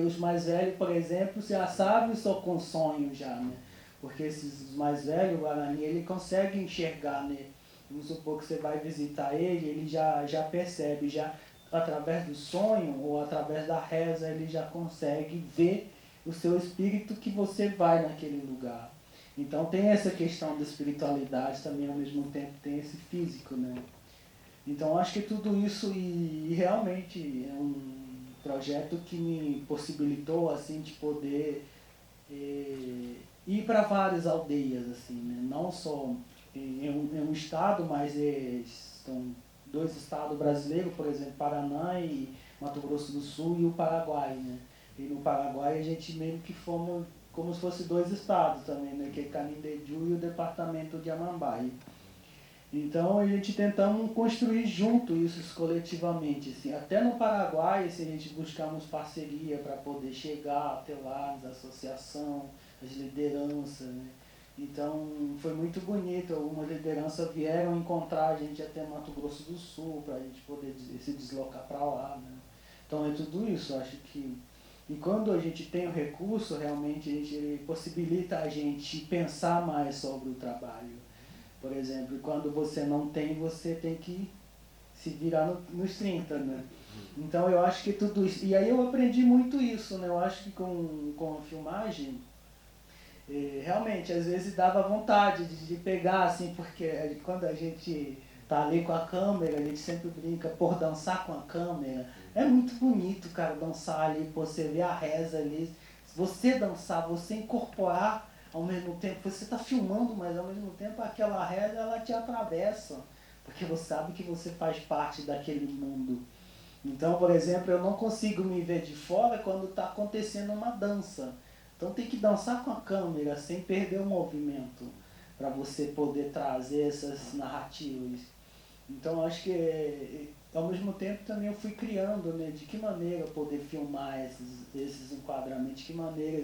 os mais velhos, por exemplo, já sabem só com sonho já, né? Porque esses mais velhos, o Guarani, ele consegue enxergar, né? Vamos supor que você vai visitar ele já percebe, já através do sonho ou através da reza, ele já consegue ver o seu espírito que você vai naquele lugar. Então tem essa questão da espiritualidade também, ao mesmo tempo tem esse físico, né? Então acho que tudo isso e realmente é um projeto que me possibilitou, assim, de poder ir para várias aldeias, assim, né? Não só em um estado, mas são 2 estados brasileiros, por exemplo, Paraná e Mato Grosso do Sul e o Paraguai, né? E no Paraguai a gente mesmo que fomos como se fosse 2 estados também, né? Que é Canindeju e o departamento de Amambai. Então a gente tentamos construir junto isso coletivamente, assim. Até no Paraguai, assim, a gente buscamos parceria para poder chegar até lá, as associações, as lideranças, né? Então foi muito bonito, algumas lideranças vieram encontrar a gente até Mato Grosso do Sul para a gente poder se deslocar para lá, né? Então é tudo isso, eu acho que... E quando a gente tem o recurso, realmente ele possibilita a gente pensar mais sobre o trabalho. Por exemplo, quando você não tem, você tem que se virar nos 30, né? Então eu acho que tudo isso... E aí eu aprendi muito isso, né? Eu acho que com a filmagem, realmente, às vezes dava vontade de pegar, assim, porque quando a gente tá ali com a câmera, a gente sempre brinca por dançar com a câmera. É muito bonito, cara, dançar ali, você ver a reza ali. Você dançar, você incorporar ao mesmo tempo, você está filmando, mas ao mesmo tempo aquela reza ela te atravessa, porque você sabe que você faz parte daquele mundo. Então, por exemplo, eu não consigo me ver de fora quando está acontecendo uma dança. Então tem que dançar com a câmera, sem perder o movimento, para você poder trazer essas narrativas. Então acho que ao mesmo tempo também eu fui criando, né, de que maneira eu poder filmar esses enquadramentos, de que maneira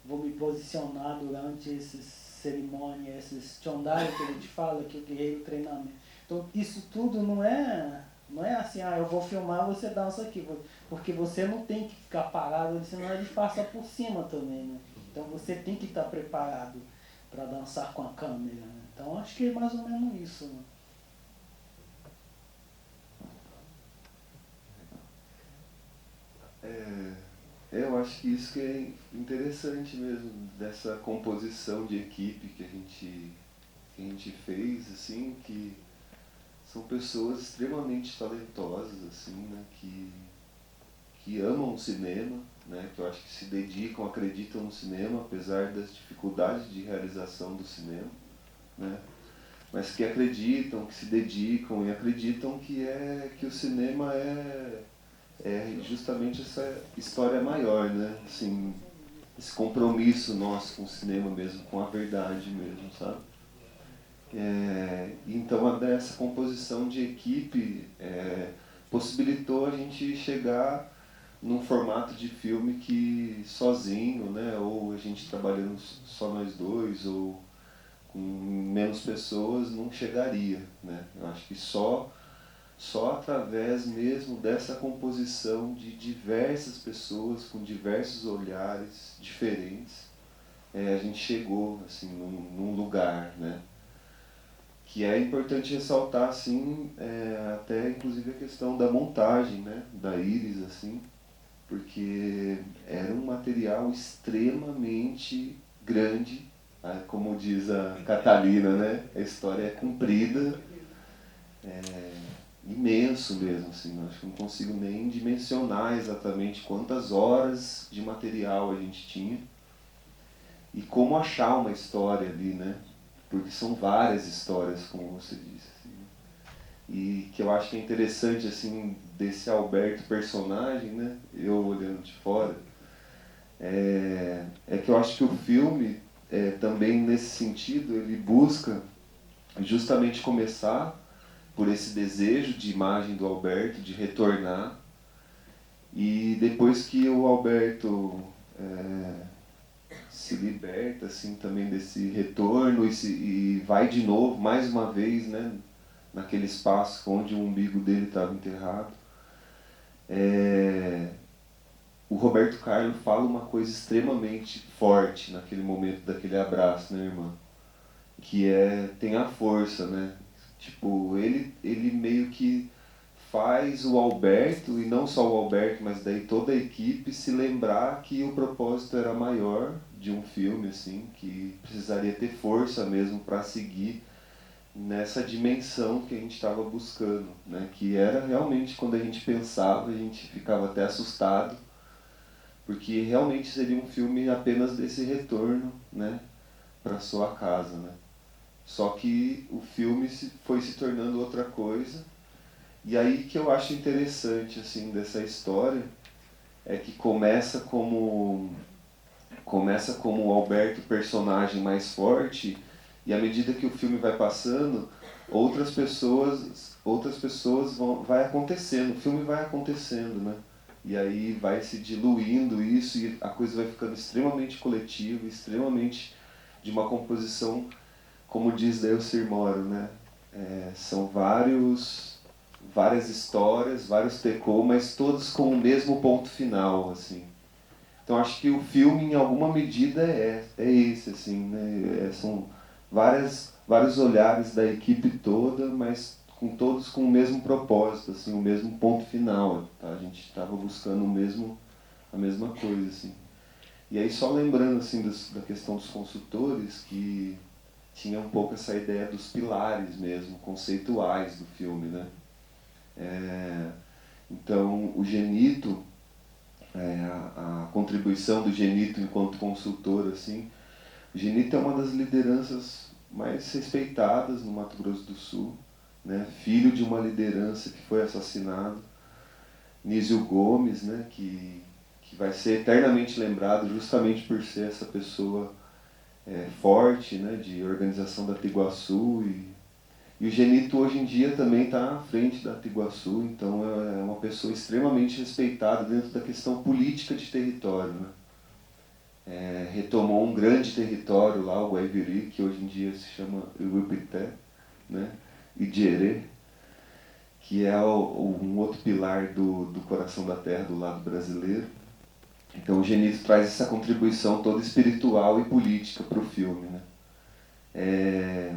vou me posicionar durante essas cerimônias, esses chondai que a gente fala, que o guerreiro treinamento. Então isso tudo não é assim, eu vou filmar, você dança aqui, porque você não tem que ficar parado, senão ele passa por cima também, né? Então você tem que estar preparado para dançar com a câmera, né? Então acho que é mais ou menos isso, né? Eu acho que isso que é interessante mesmo, dessa composição de equipe que a gente fez, assim, que são pessoas extremamente talentosas, assim, né, que amam o cinema, né, que eu acho que se dedicam, acreditam no cinema, apesar das dificuldades de realização do cinema, né, mas que acreditam, que se dedicam e acreditam que o cinema é justamente essa história maior, né? Assim, esse compromisso nosso com o cinema mesmo, com a verdade mesmo, sabe? Então, essa composição de equipe possibilitou a gente chegar num formato de filme que sozinho, né? Ou a gente trabalhando só nós dois, ou com menos pessoas, não chegaria, né? Eu acho que só através mesmo dessa composição de diversas pessoas com diversos olhares diferentes, a gente chegou assim num lugar, né? Que é importante ressaltar, assim, até inclusive a questão da montagem, né? Da Iris, assim, porque era um material extremamente grande, como diz a Catalina, né? A história é comprida, imenso mesmo, assim, acho que não consigo nem dimensionar exatamente quantas horas de material a gente tinha e como achar uma história ali, né? Porque são várias histórias, como você disse, assim, e que eu acho que é interessante, assim, desse Alberto personagem, né? Eu olhando de fora, que eu acho que o filme, também nesse sentido, ele busca justamente começar por esse desejo de imagem do Alberto, de retornar. E depois que o Alberto se liberta assim, também desse retorno e vai de novo, mais uma vez, né, naquele espaço onde o umbigo dele estava enterrado, o Roberto Carlos fala uma coisa extremamente forte naquele momento daquele abraço, né, irmã? Que tem a força, né? Tipo, ele meio que faz o Alberto, e não só o Alberto, mas daí toda a equipe, se lembrar que o propósito era maior de um filme, assim, que precisaria ter força mesmo para seguir nessa dimensão que a gente estava buscando, né? Que era realmente, quando a gente pensava, a gente ficava até assustado, porque realmente seria um filme apenas desse retorno, né, para sua casa, né? Só que o filme foi se tornando outra coisa. E aí que eu acho interessante, assim, dessa história é que começa como o Alberto personagem mais forte, E à medida que o filme vai passando, outras pessoas vai acontecendo, o filme vai acontecendo, né? E aí vai se diluindo isso e a coisa vai ficando extremamente coletiva, extremamente de uma composição, como diz Delcir Moro, né? São várias histórias, vários tecô, mas todos com o mesmo ponto final, assim. Então acho que o filme, em alguma medida, é esse, assim, né? São vários olhares da equipe toda, mas todos com o mesmo propósito, assim, o mesmo ponto final. Tá? A gente estava buscando a mesma coisa, assim. E aí só lembrando assim da questão dos consultores, que tinha um pouco essa ideia dos pilares mesmo, conceituais do filme, né? Então o Genito, a contribuição do Genito enquanto consultor, assim, o Genito é uma das lideranças mais respeitadas no Mato Grosso do Sul, né? Filho de uma liderança que foi assassinado, Nísio Gomes, né? que vai ser eternamente lembrado justamente por ser essa pessoa forte, né? De organização da Tiguaçu, e o Genito hoje em dia também está à frente da Tiguaçu, então é uma pessoa extremamente respeitada dentro da questão política de território, né? Retomou um grande território lá, o Guaiviri, que hoje em dia se chama Uipité, né? E Dierê, que é um outro pilar do coração da terra do lado brasileiro. Então o Genito traz essa contribuição toda espiritual e política para o filme, né?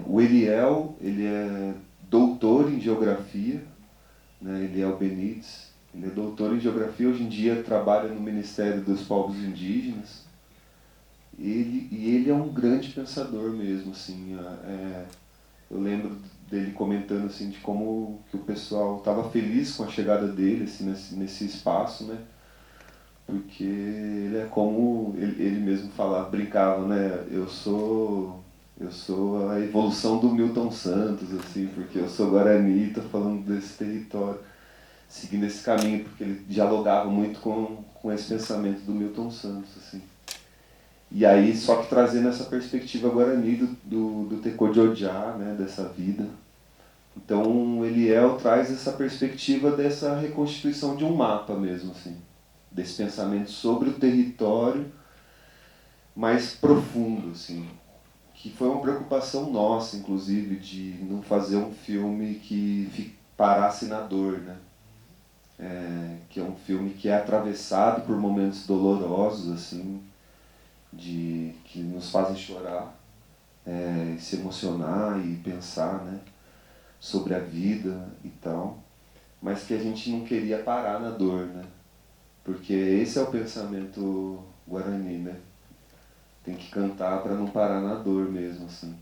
O Eliel, ele é doutor em geografia, né? Eliel Benites, ele é doutor em geografia, hoje em dia trabalha no Ministério dos Povos Indígenas. Ele é um grande pensador mesmo, assim. Eu lembro dele comentando assim de como que o pessoal estava feliz com a chegada dele assim, nesse espaço, né? Porque ele é como ele mesmo falava, brincava, né? Eu sou a evolução do Milton Santos, assim, porque eu sou Guarani e estou falando desse território, seguindo esse caminho, porque ele dialogava muito com esse pensamento do Milton Santos, assim. E aí, só que trazendo essa perspectiva Guarani do Tecô de Odiá, né, dessa vida. Então, o Eliel traz essa perspectiva dessa reconstituição de um mapa mesmo, assim, desse pensamento sobre o território mais profundo, assim, que foi uma preocupação nossa, inclusive, de não fazer um filme que parasse na dor, né? Que é um filme que é atravessado por momentos dolorosos, assim, que nos fazem chorar, se emocionar e pensar, né, sobre a vida e tal, mas que a gente não queria parar na dor, né? Porque esse é o pensamento guarani, né? Tem que cantar para não parar na dor mesmo, assim.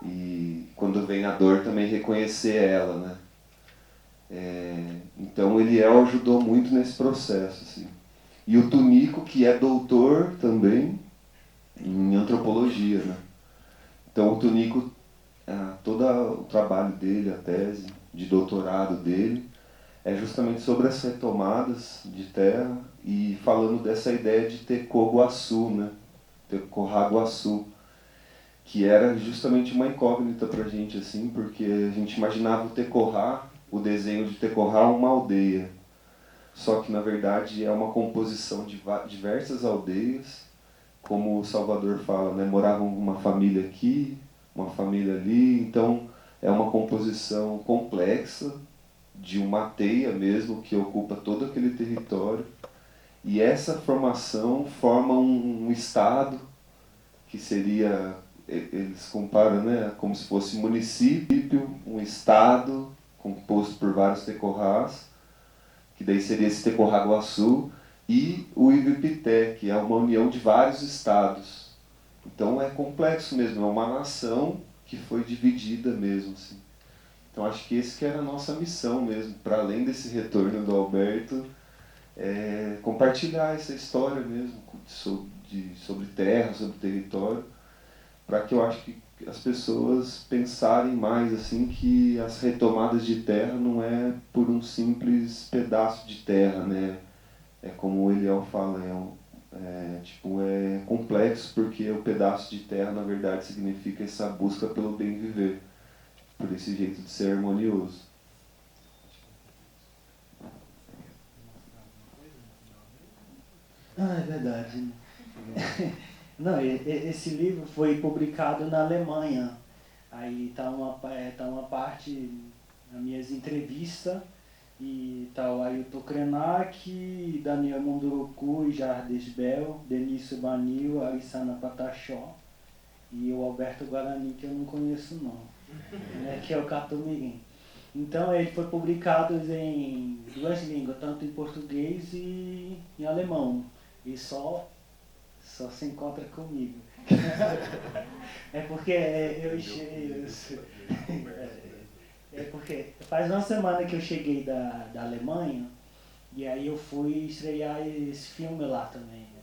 E quando vem a dor também reconhecer ela, né? Então ele ajudou muito nesse processo, assim. E o Tunico, que é doutor também em antropologia, né? Então o Tunico, todo o trabalho dele, a tese de doutorado dele, é justamente sobre as retomadas de terra e falando dessa ideia de Tecô-Guaçu, né? Tecô-Guaçu, que era justamente uma incógnita pra gente, assim, porque a gente imaginava o desenho de Tecorá uma aldeia. Só que, na verdade, é uma composição de diversas aldeias, como o Salvador fala, né? Morava uma família aqui, uma família ali, então é uma composição complexa, de uma teia mesmo, que ocupa todo aquele território, e essa formação forma um estado, que seria, eles comparam, né, como se fosse município, um estado composto por vários tecorrás, que daí seria esse Tecorrá-Guaçu, e o Ibipité, que é uma união de vários estados. Então é complexo mesmo, é uma nação que foi dividida mesmo, assim. Então acho que esse que era a nossa missão mesmo, para além desse retorno do Alberto, compartilhar essa história mesmo sobre terra, sobre território, para que eu acho que as pessoas pensarem mais assim que as retomadas de terra não é por um simples pedaço de terra, né? É como o Eliel fala, É complexo porque o pedaço de terra, na verdade, significa essa busca pelo bem viver, por esse jeito de ser harmonioso. Ah, é verdade. Né? Não, esse livro foi publicado na Alemanha. Aí tá uma parte das minhas entrevistas e tal. Aí o Krenak, Daniel Munduruku, Jardes Bell, Denise Banil, Arissana Pataxó e o Alberto Guarani, que eu não conheço não, né, que é o Catumirim. Então ele foi publicado em 2 línguas, tanto em português e em alemão. E só se encontra comigo. É porque é porque faz uma semana que eu cheguei da Alemanha e aí eu fui estrear esse filme lá também, né?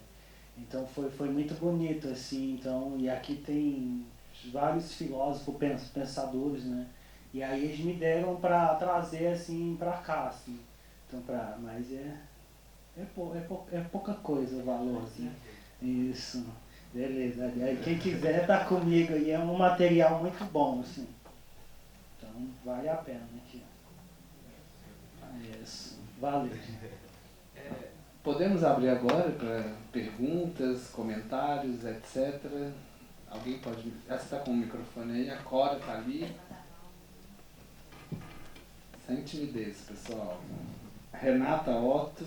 Então foi muito bonito, assim. Então, e aqui tem vários filósofos, pensadores, né? E aí eles me deram para trazer assim para cá, assim. Então, mas é pouca coisa o valor, assim. Isso, beleza. Aí quem quiser tá comigo aí, é um material muito bom, assim. Então vale a pena, né, tia? Isso, valeu. Podemos abrir agora para perguntas, comentários, etc. Alguém pode... Você está com o microfone aí, a Cora está ali. Sem timidez, pessoal. Renata Otto.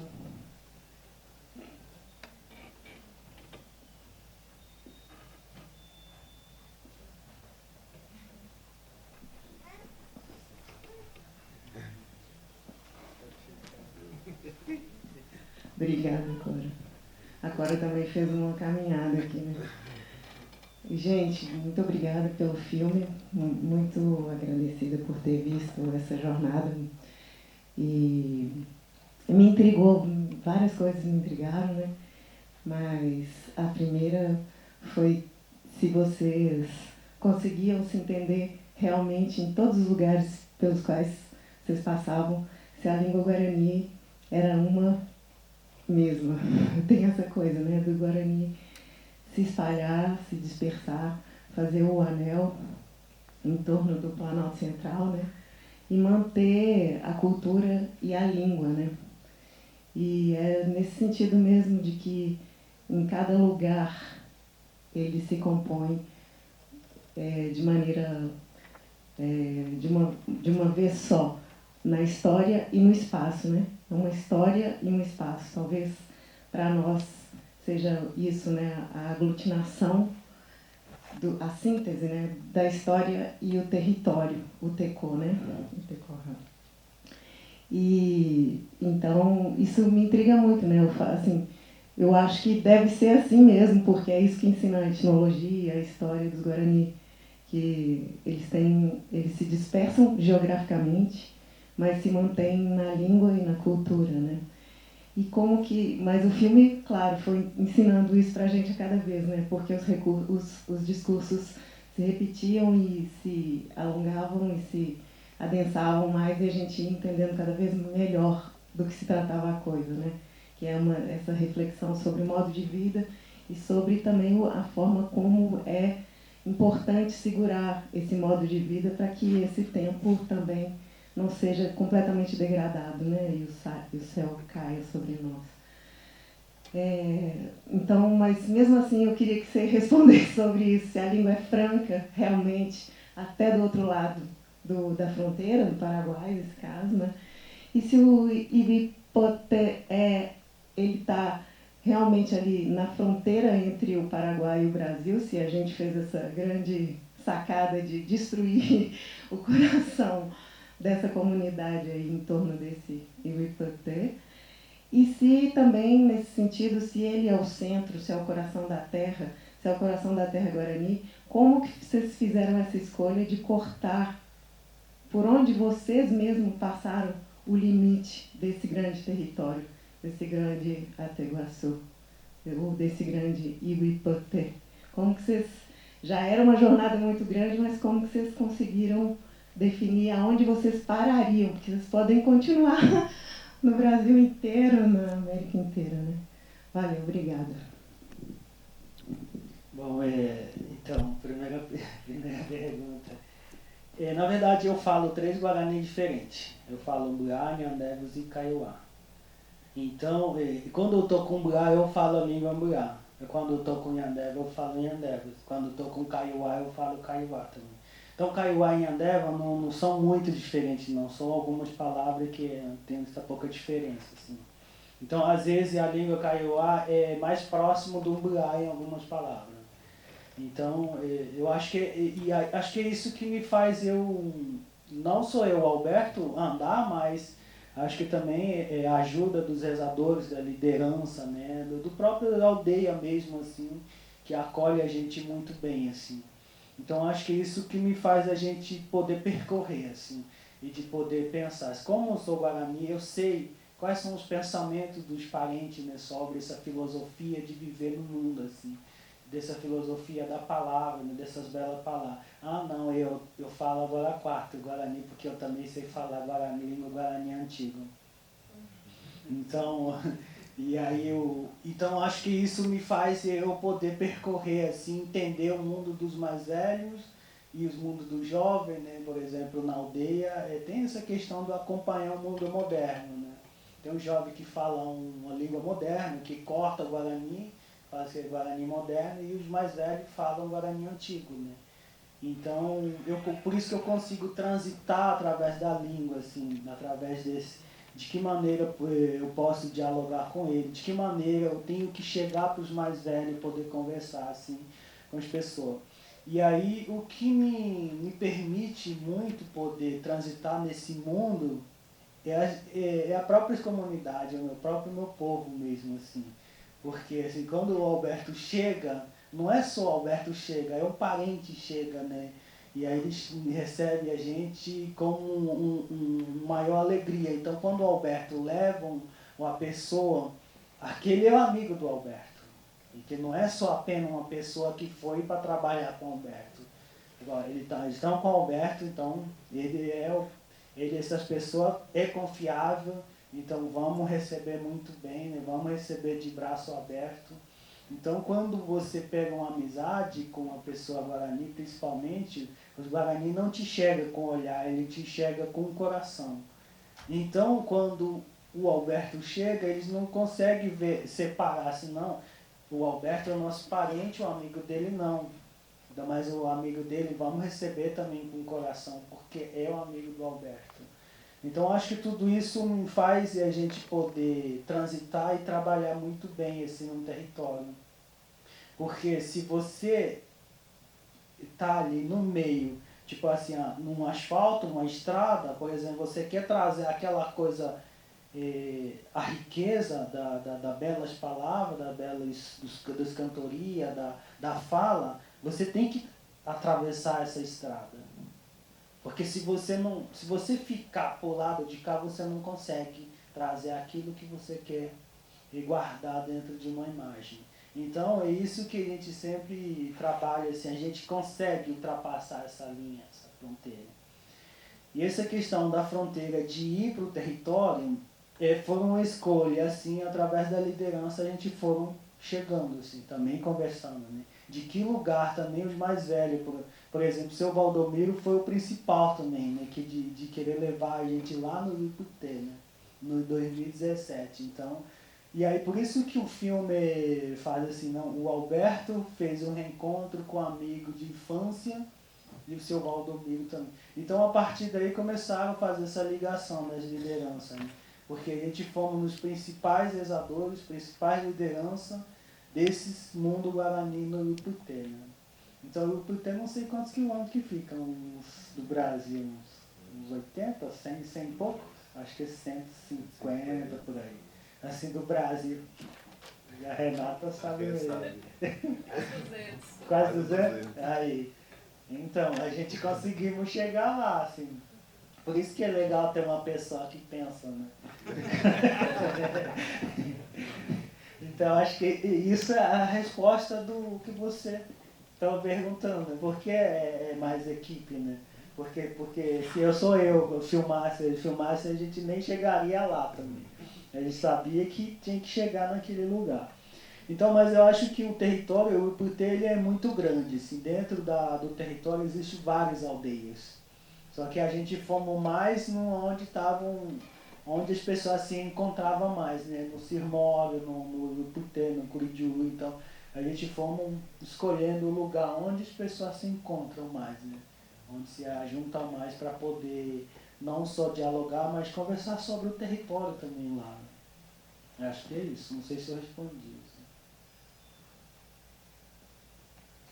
Obrigada, Cora. A Cora também fez uma caminhada aqui, né? Gente, muito obrigada pelo filme, muito agradecida por ter visto essa jornada. E me intrigou, várias coisas me intrigaram, né? Mas a primeira foi se vocês conseguiam se entender realmente em todos os lugares pelos quais vocês passavam, se a língua guarani era uma mesma. Tem essa coisa, né, do Guarani se espalhar, se dispersar, fazer o anel em torno do Planalto Central, né, e manter a cultura e a língua, né. E é nesse sentido mesmo de que em cada lugar ele se compõe de maneira, de uma vez só, na história e no espaço, né? Uma história e um espaço. Talvez para nós seja isso, né? A aglutinação, a síntese, né? Da história e o território, o TECO, né? O TECO. E então isso me intriga muito, né? Eu acho que deve ser assim mesmo, porque é isso que ensina a etnologia, a história dos Guarani, que eles se dispersam geograficamente, mas se mantém na língua e na cultura, né? E mas o filme, claro, foi ensinando isso pra gente a cada vez, né? Porque os discursos se repetiam e se alongavam e se adensavam mais e a gente ia entendendo cada vez melhor do que se tratava a coisa, né? Que é essa reflexão sobre o modo de vida e sobre também a forma como é importante segurar esse modo de vida para que esse tempo também não seja completamente degradado, né? E o céu caia sobre nós. Então, mas mesmo assim eu queria que você respondesse sobre isso, se a língua é franca, realmente, até do outro lado da fronteira, do Paraguai, nesse caso, né? E se o Iwipoté ele está realmente ali na fronteira entre o Paraguai e o Brasil, se a gente fez essa grande sacada de destruir o coração dessa comunidade aí em torno desse Iwipoté, e se também, nesse sentido, se ele é o centro, se é o coração da terra, se é o coração da terra Guarani, como que vocês fizeram essa escolha de cortar por onde vocês mesmos passaram o limite desse grande território, desse grande Ateguaçu, ou desse grande Iwipoté? Como que vocês... Já era uma jornada muito grande, mas como que vocês conseguiram definir aonde vocês parariam? Porque vocês podem continuar no Brasil inteiro, na América inteira, né? Valeu, obrigada. Bom, então, primeira pergunta. Na verdade, eu falo 3 Guarani diferentes. Eu falo Mburá, Nhandévos e Kaiowá. Então, quando eu tô com Mburá, eu falo a língua Mburá. Quando eu tô com Nhandéva, eu falo Nhandévas. Quando eu tô com Kaiowá, eu falo Kaiowá também. Então, Kaiowá e Nhandéva não são muito diferentes, não. São algumas palavras que tem essa pouca diferença, assim. Então, às vezes, a língua Kaiowá é mais próximo do Mburá em algumas palavras. Então, eu acho que acho que é isso que me faz não sou eu, Alberto, andar, mas acho que também a ajuda dos rezadores, da liderança, né, do próprio aldeia mesmo, assim, que acolhe a gente muito bem, assim. Então, acho que é isso que me faz a gente poder percorrer, assim, e de poder pensar. Como eu sou Guarani, eu sei quais são os pensamentos dos parentes, né, sobre essa filosofia de viver no mundo, assim, dessa filosofia da palavra, né, dessas belas palavras. Ah, não, eu falo agora 4 Guarani, porque eu também sei falar Guarani, língua Guarani antiga. Então, então acho que isso me faz eu poder percorrer, assim, entender o mundo dos mais velhos e os mundos dos jovens, né? Por exemplo, na aldeia tem essa questão de acompanhar o mundo moderno, né? Tem um jovem que fala uma língua moderna, que corta o Guarani, fala que é Guarani moderno, e os mais velhos falam Guarani antigo, né? Então, por isso que eu consigo transitar através da língua, assim, através de que maneira eu posso dialogar com ele, de que maneira eu tenho que chegar para os mais velhos e poder conversar, assim, com as pessoas. E aí, o que me permite muito poder transitar nesse mundo é a própria comunidade, é o meu povo mesmo, assim. Porque, assim, quando o Alberto chega, não é só o Alberto chega, é um parente chega, né? E aí eles recebem a gente com maior alegria. Então, quando o Alberto leva uma pessoa, aquele é o amigo do Alberto. E que não é só apenas uma pessoa que foi para trabalhar com o Alberto. Agora, eles estão com o Alberto, então essas pessoas é confiável. Então vamos receber muito bem, né? Vamos receber de braço aberto. Então quando você pega uma amizade com uma pessoa Guarani, principalmente, os Guarani não te enxergam com o olhar, ele te enxerga com o coração. Então quando o Alberto chega, eles não conseguem separar assim, não. O Alberto é o nosso parente, o amigo dele não. Mas o amigo dele vamos receber também com o coração, porque é o amigo do Alberto. Então, acho que tudo isso me faz a gente poder transitar e trabalhar muito bem assim, no território. Porque se você está ali no meio, tipo assim, num asfalto, numa estrada, por exemplo, você quer trazer aquela coisa, a riqueza das belas palavras, das cantorias, da fala, você tem que atravessar essa estrada. Porque se você ficar por lado de cá, você não consegue trazer aquilo que você quer e guardar dentro de uma imagem. Então é isso que a gente sempre trabalha, assim, a gente consegue ultrapassar essa linha, essa fronteira. E essa questão da fronteira de ir para o território foi uma escolha, assim, através da liderança a gente foram chegando, assim, também conversando, né? De que lugar também os mais velhos, por exemplo, o seu Valdomiro foi o principal também, né? Que de querer levar a gente lá no Iputê, né? No 2017. Então, e aí por isso que o filme faz assim, não, o Alberto fez um reencontro com um amigo de infância e o seu Valdomiro também. Então a partir daí começaram a fazer essa ligação das lideranças, né? Porque a gente fomos nos principais rezadores, principais lideranças desses mundo Guarani no Iputê, né? Então o Iputê não sei quantos quilômetros que ficam do Brasil, uns 80, 100 e pouco, acho que é 150 por aí, assim, do Brasil. E a Renata sabe mesmo. Quase 200? Aí. Então, a gente conseguimos chegar lá, assim. Por isso que é legal ter uma pessoa que pensa, né? Então, acho que isso é a resposta do que você estava perguntando, né? Por que é mais equipe, né? Porque se eu filmasse, ele filmasse, a gente nem chegaria lá também. A gente sabia que tinha que chegar naquele lugar. Então, mas eu acho que o território, o Iputê, ele é muito grande. Assim, dentro do território existem várias aldeias. Só que a gente fomos mais onde as pessoas se encontravam mais, né? No Sirmório, no Iputê, no Curitiú. Então, a gente fomos escolhendo o lugar onde as pessoas se encontram mais, né? Onde se juntam mais para poder não só dialogar, mas conversar sobre o território também lá. Eu acho que é isso. Não sei se eu respondi.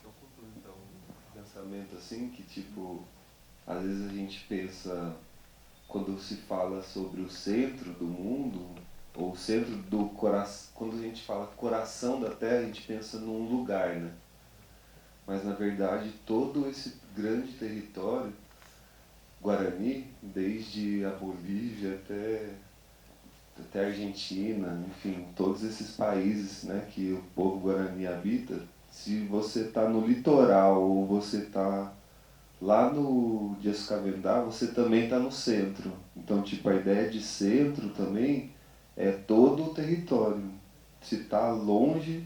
Só complementar um pensamento assim, que tipo, às vezes a gente pensa, quando se fala sobre o centro do mundo, ou o centro do coração, quando a gente fala coração da Terra, a gente pensa num lugar, né? Mas na verdade todo esse grande território Guarani, desde a Bolívia até a Argentina, enfim, todos esses países, né, que o povo Guarani habita, se você está no litoral ou você está lá no Descavendá, você também está no centro. Então, tipo, a ideia de centro também é todo o território. Se está longe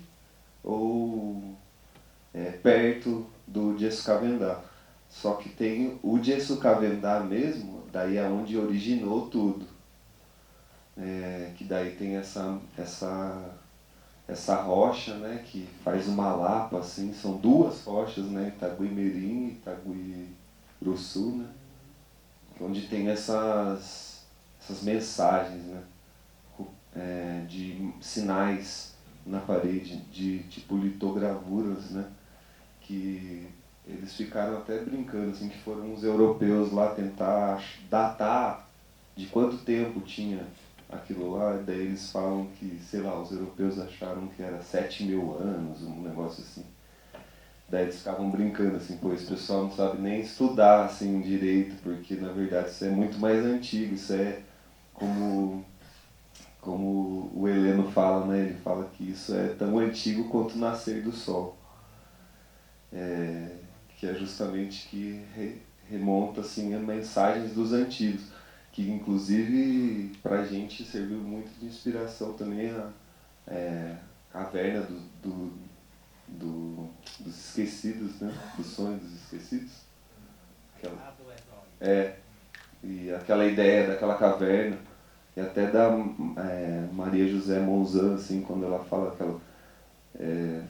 ou perto do Descavendá. Só que tem o Descavendá mesmo, daí é onde originou tudo. Que daí tem essa rocha, né, que faz uma lapa, assim, são duas rochas, né, Itaguimirim e Itaguiruçu, né, onde tem essas mensagens, né, de sinais na parede, de tipo litogravuras, né, que eles ficaram até brincando, assim, que foram os europeus lá tentar datar de quanto tempo tinha aquilo lá, e daí eles falam que, sei lá, os europeus acharam que era 7.000 anos, um negócio assim. Daí eles ficavam brincando, assim, pô, esse pessoal não sabe nem estudar, assim, direito, porque, na verdade, isso é muito mais antigo, isso é como o Heleno fala, né, ele fala que isso é tão antigo quanto o nascer do sol. Que é justamente que remonta, assim, a mensagens dos antigos, que inclusive para a gente serviu muito de inspiração também a caverna dos esquecidos, né? Dos sonhos dos esquecidos. E aquela ideia daquela caverna, e até da Maria José Monzan, assim, quando ela fala aquela...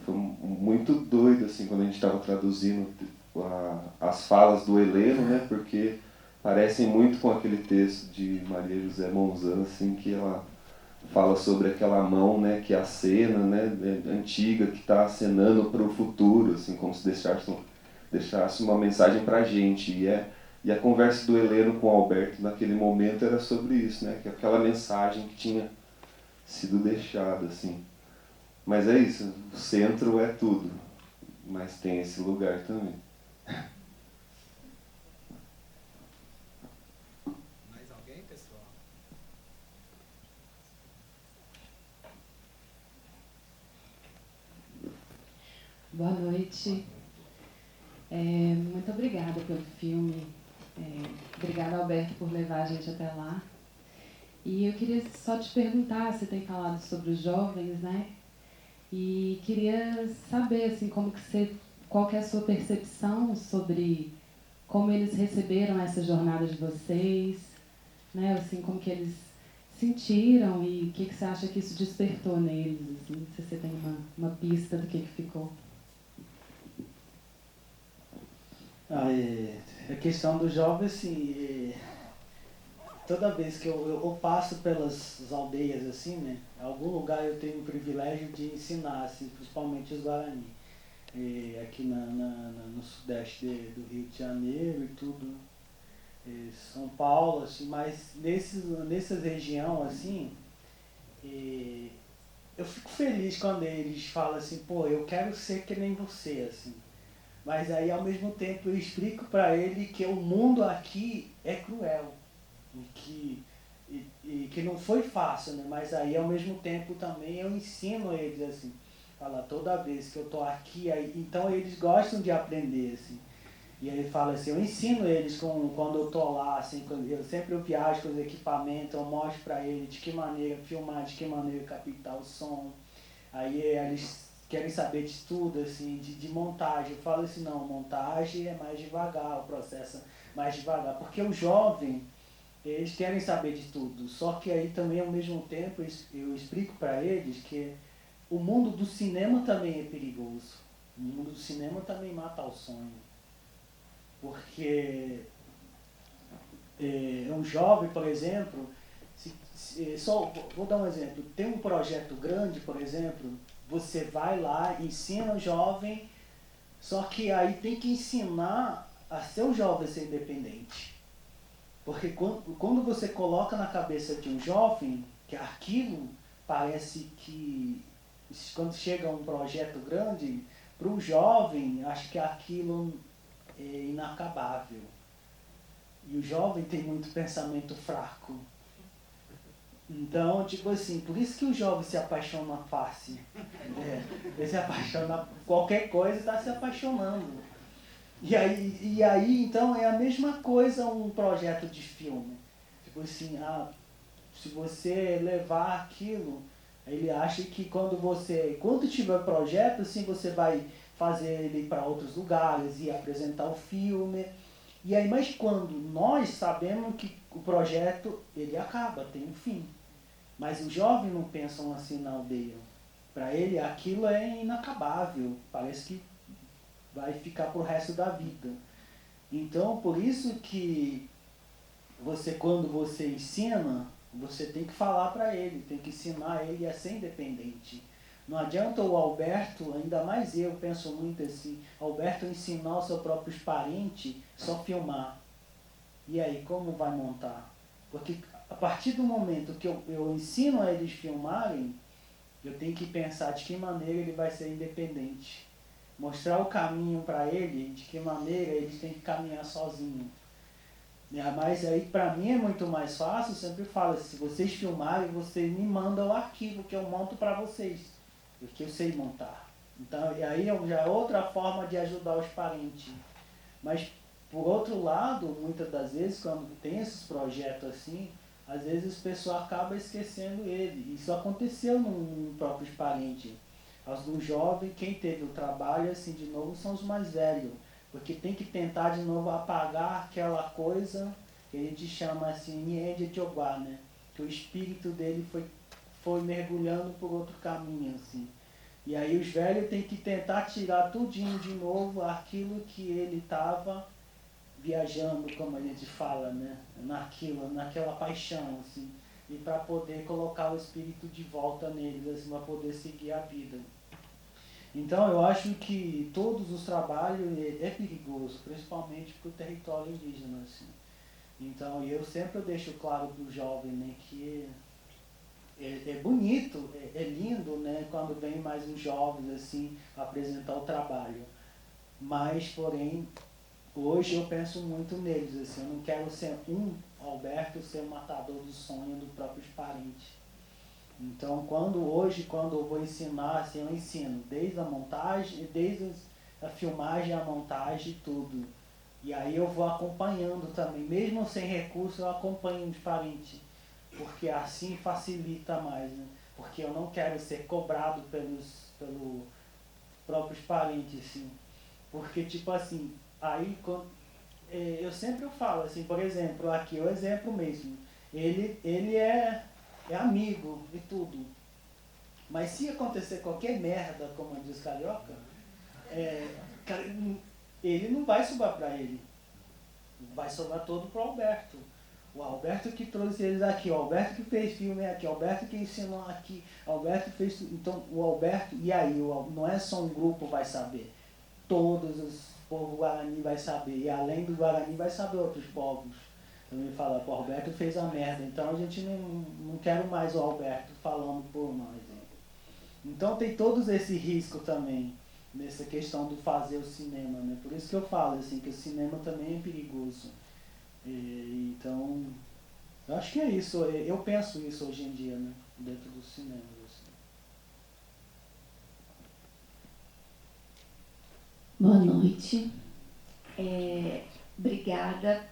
foi muito doido, assim, quando a gente estava traduzindo as falas do Heleno, né? Porque parecem muito com aquele texto de Maria José Monzan, assim, que ela fala sobre aquela mão, né, que acena, né, antiga, que está acenando para o futuro, assim, como se deixasse uma mensagem para a gente. E a conversa do Heleno com o Alberto naquele momento era sobre isso, né, que aquela mensagem que tinha sido deixada, assim. Mas é isso, o centro é tudo, mas tem esse lugar também. Boa noite. Muito obrigada pelo filme. Obrigada, Alberto, por levar a gente até lá. E eu queria só te perguntar, você tem falado sobre os jovens, né? E queria saber, assim, qual que é a sua percepção sobre como eles receberam essa jornada de vocês, né? Assim, como que eles sentiram e o que você acha que isso despertou neles, assim, se você tem uma pista do que ficou. A questão do jovem, assim, toda vez que eu passo pelas aldeias, assim, né, em algum lugar eu tenho o privilégio de ensinar, assim, principalmente os Guarani, aqui no sudeste do Rio de Janeiro e tudo, São Paulo, assim, mas nessa região, assim, eu fico feliz quando eles falam assim, pô, eu quero ser que nem você, assim. Mas aí, ao mesmo tempo, eu explico para ele que o mundo aqui é cruel. E que não foi fácil, né? Mas aí, ao mesmo tempo, também eu ensino eles, assim. Fala, toda vez que eu tô aqui, aí, então eles gostam de aprender, assim. E ele fala assim, eu ensino eles quando eu tô lá, assim, eu viajo com os equipamentos, eu mostro para eles de que maneira filmar, de que maneira captar o som. Aí eles querem saber de tudo, assim, de montagem. Eu falo assim, não, montagem é mais devagar, o processo é mais devagar. Porque o jovem, eles querem saber de tudo. Só que aí também, ao mesmo tempo, eu explico para eles que o mundo do cinema também é perigoso. O mundo do cinema também mata o sonho. Porque um jovem, por exemplo, só vou dar um exemplo. Tem um projeto grande, por exemplo, você vai lá, ensina o jovem, só que aí tem que ensinar a seu jovem ser independente. Porque quando você coloca na cabeça de um jovem que aquilo parece que, quando chega um projeto grande, para o jovem, acho que aquilo é inacabável. E o jovem tem muito pensamento fraco. Então, tipo assim, por isso que o jovem se apaixona fácil. Ele se apaixona por qualquer coisa, está se apaixonando. E aí, então, é a mesma coisa um projeto de filme. Tipo assim, se você levar aquilo, ele acha que quando tiver projeto, assim, você vai fazer ele para outros lugares e apresentar o filme. E aí, mas quando nós sabemos que o projeto, ele acaba, tem um fim. Mas os jovens não pensam assim na aldeia. Para ele, aquilo é inacabável. Parece que vai ficar pro resto da vida. Então, por isso que quando você ensina, você tem que falar para ele, tem que ensinar ele a ser independente. Não adianta o Alberto, ainda mais eu penso muito assim, Alberto ensinar os seus próprios parentes só filmar. E aí, como vai montar? Porque a partir do momento que eu ensino a eles filmarem, eu tenho que pensar de que maneira ele vai ser independente. Mostrar o caminho para ele, de que maneira eles têm que caminhar sozinho. Mas aí para mim é muito mais fácil, eu sempre falo, se vocês filmarem, vocês me mandam o arquivo que eu monto para vocês, porque eu sei montar. Então, e aí já é outra forma de ajudar os parentes. Mas, por outro lado, muitas das vezes, quando tem esses projetos assim, às vezes o pessoal acaba esquecendo ele. Isso aconteceu no próprio parente. Os jovens, quem teve o trabalho, assim, de novo, são os mais velhos. Porque tem que tentar de novo apagar aquela coisa que a gente chama assim, Niende de Ogwá, né? Que o espírito dele foi mergulhando por outro caminho, assim. E aí os velhos têm que tentar tirar tudinho de novo aquilo que ele estava viajando, como a gente fala, né? Naquela paixão, assim. E para poder colocar o espírito de volta neles, assim, para poder seguir a vida. Então eu acho que todos os trabalhos é perigoso, principalmente para o território indígena, assim. Então eu sempre deixo claro para o jovem, né, que é bonito, é lindo, né, quando vem mais uns jovens assim apresentar o trabalho. Mas, porém, hoje eu penso muito neles, assim, eu não quero ser Alberto, ser o matador do sonho do próprio parente. Então, quando eu vou ensinar, assim, eu ensino desde a montagem, desde a filmagem, a montagem, tudo. E aí eu vou acompanhando também, mesmo sem recurso, eu acompanho os parentes, porque assim facilita mais, né? Porque eu não quero ser cobrado pelos próprios parentes, assim. Porque, tipo assim, aí eu sempre falo, assim, por exemplo, aqui é o exemplo mesmo. Ele é amigo e tudo. Mas se acontecer qualquer merda, como diz Carioca, ele não vai sobrar para ele. Vai sobrar todo para o Alberto. O Alberto que trouxe eles aqui, o Alberto que fez filme aqui, o Alberto que ensinou aqui, o Alberto fez... Então, o Alberto, e aí, não é só um grupo vai saber. Todos os povos Guarani vai saber. E além do Guarani vai saber outros povos. Também fala, o Alberto fez a merda, então a gente não quer mais o Alberto falando por nós. Né? Então tem todos esse risco também, nessa questão do fazer o cinema, né? Por isso que eu falo, assim, que o cinema também é perigoso. Então, eu acho que é isso, eu penso isso hoje em dia, né? Dentro do cinema. Assim. Boa noite. Obrigada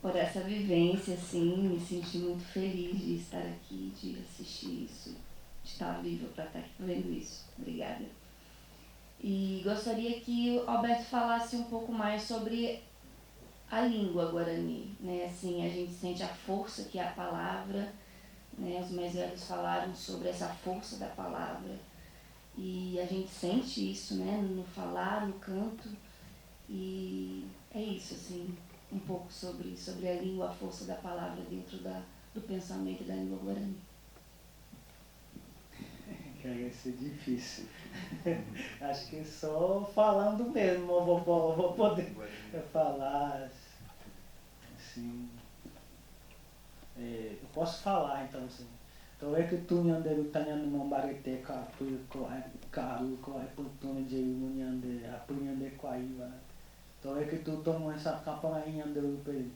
por essa vivência, assim, me senti muito feliz de estar aqui, de assistir isso. estar viva para estar vendo isso. Obrigada. E gostaria que o Alberto falasse um pouco mais sobre a língua guarani, né? Assim, a gente sente a força que é a palavra, né? Os mais velhos falaram sobre essa força da palavra e a gente sente isso, né? No falar, no canto, e é isso, assim, um pouco sobre a língua, a força da palavra dentro do pensamento da língua guarani. Vai ser difícil. Acho que só falando mesmo eu vou poder falar assim. Eu posso falar então assim. Então é que tu nyanderu tanya no barete ka tu ko é puntune de nyande apu nyande kwaiva. Então é que tu tomo essa capa aí nyanderu pe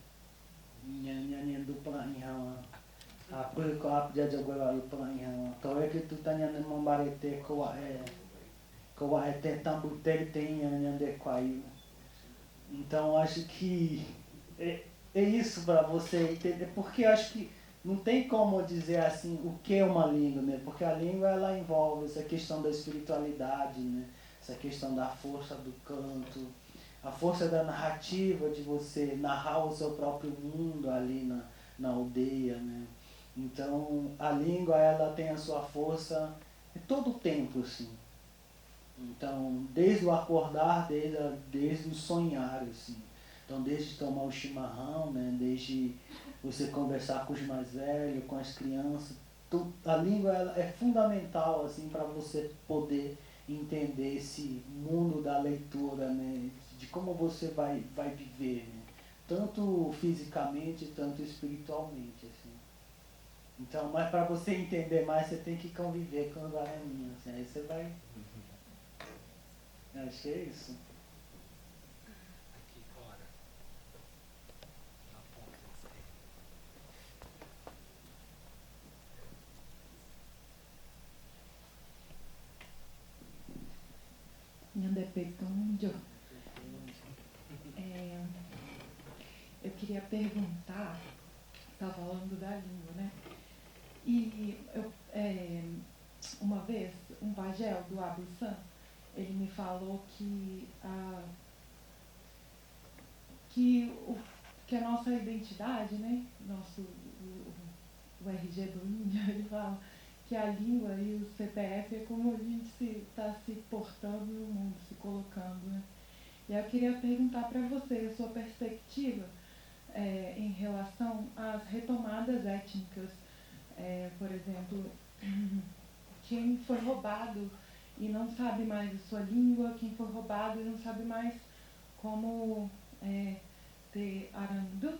nyanyandu para inhawa. Apu ko apu jaja gua para inhawa. Então é que tu tanya no barete ko é te tambu te tem nyande kwaiva. Então acho que é isso para você entender, porque acho que não tem como dizer assim o que é uma língua, né? Porque a língua ela envolve essa questão da espiritualidade, né? Essa questão da força do canto, a força da narrativa, de você narrar o seu próprio mundo ali na aldeia, né? Então a língua ela tem a sua força em todo o tempo, assim. Então desde o acordar, desde o sonhar, assim. Então, desde tomar o chimarrão, né, desde você conversar com os mais velhos, com as crianças, a língua ela é fundamental assim, para você poder entender esse mundo da leitura, né, de como você vai viver, né, tanto fisicamente, tanto espiritualmente. Assim. Então, mas para você entender mais, você tem que conviver com o Guarani. Assim, aí você vai... Acho que é isso. Eu queria perguntar, estava falando da língua, né? E uma vez, um pajé do Abissã, ele me falou que a nossa identidade, né? O RG do índio, ele fala que a língua e o CPF é como a gente está se portando no mundo, se colocando, né? E eu queria perguntar para você a sua perspectiva em relação às retomadas étnicas, por exemplo, quem foi roubado e não sabe mais a sua língua, quem foi roubado e não sabe mais como ter arandu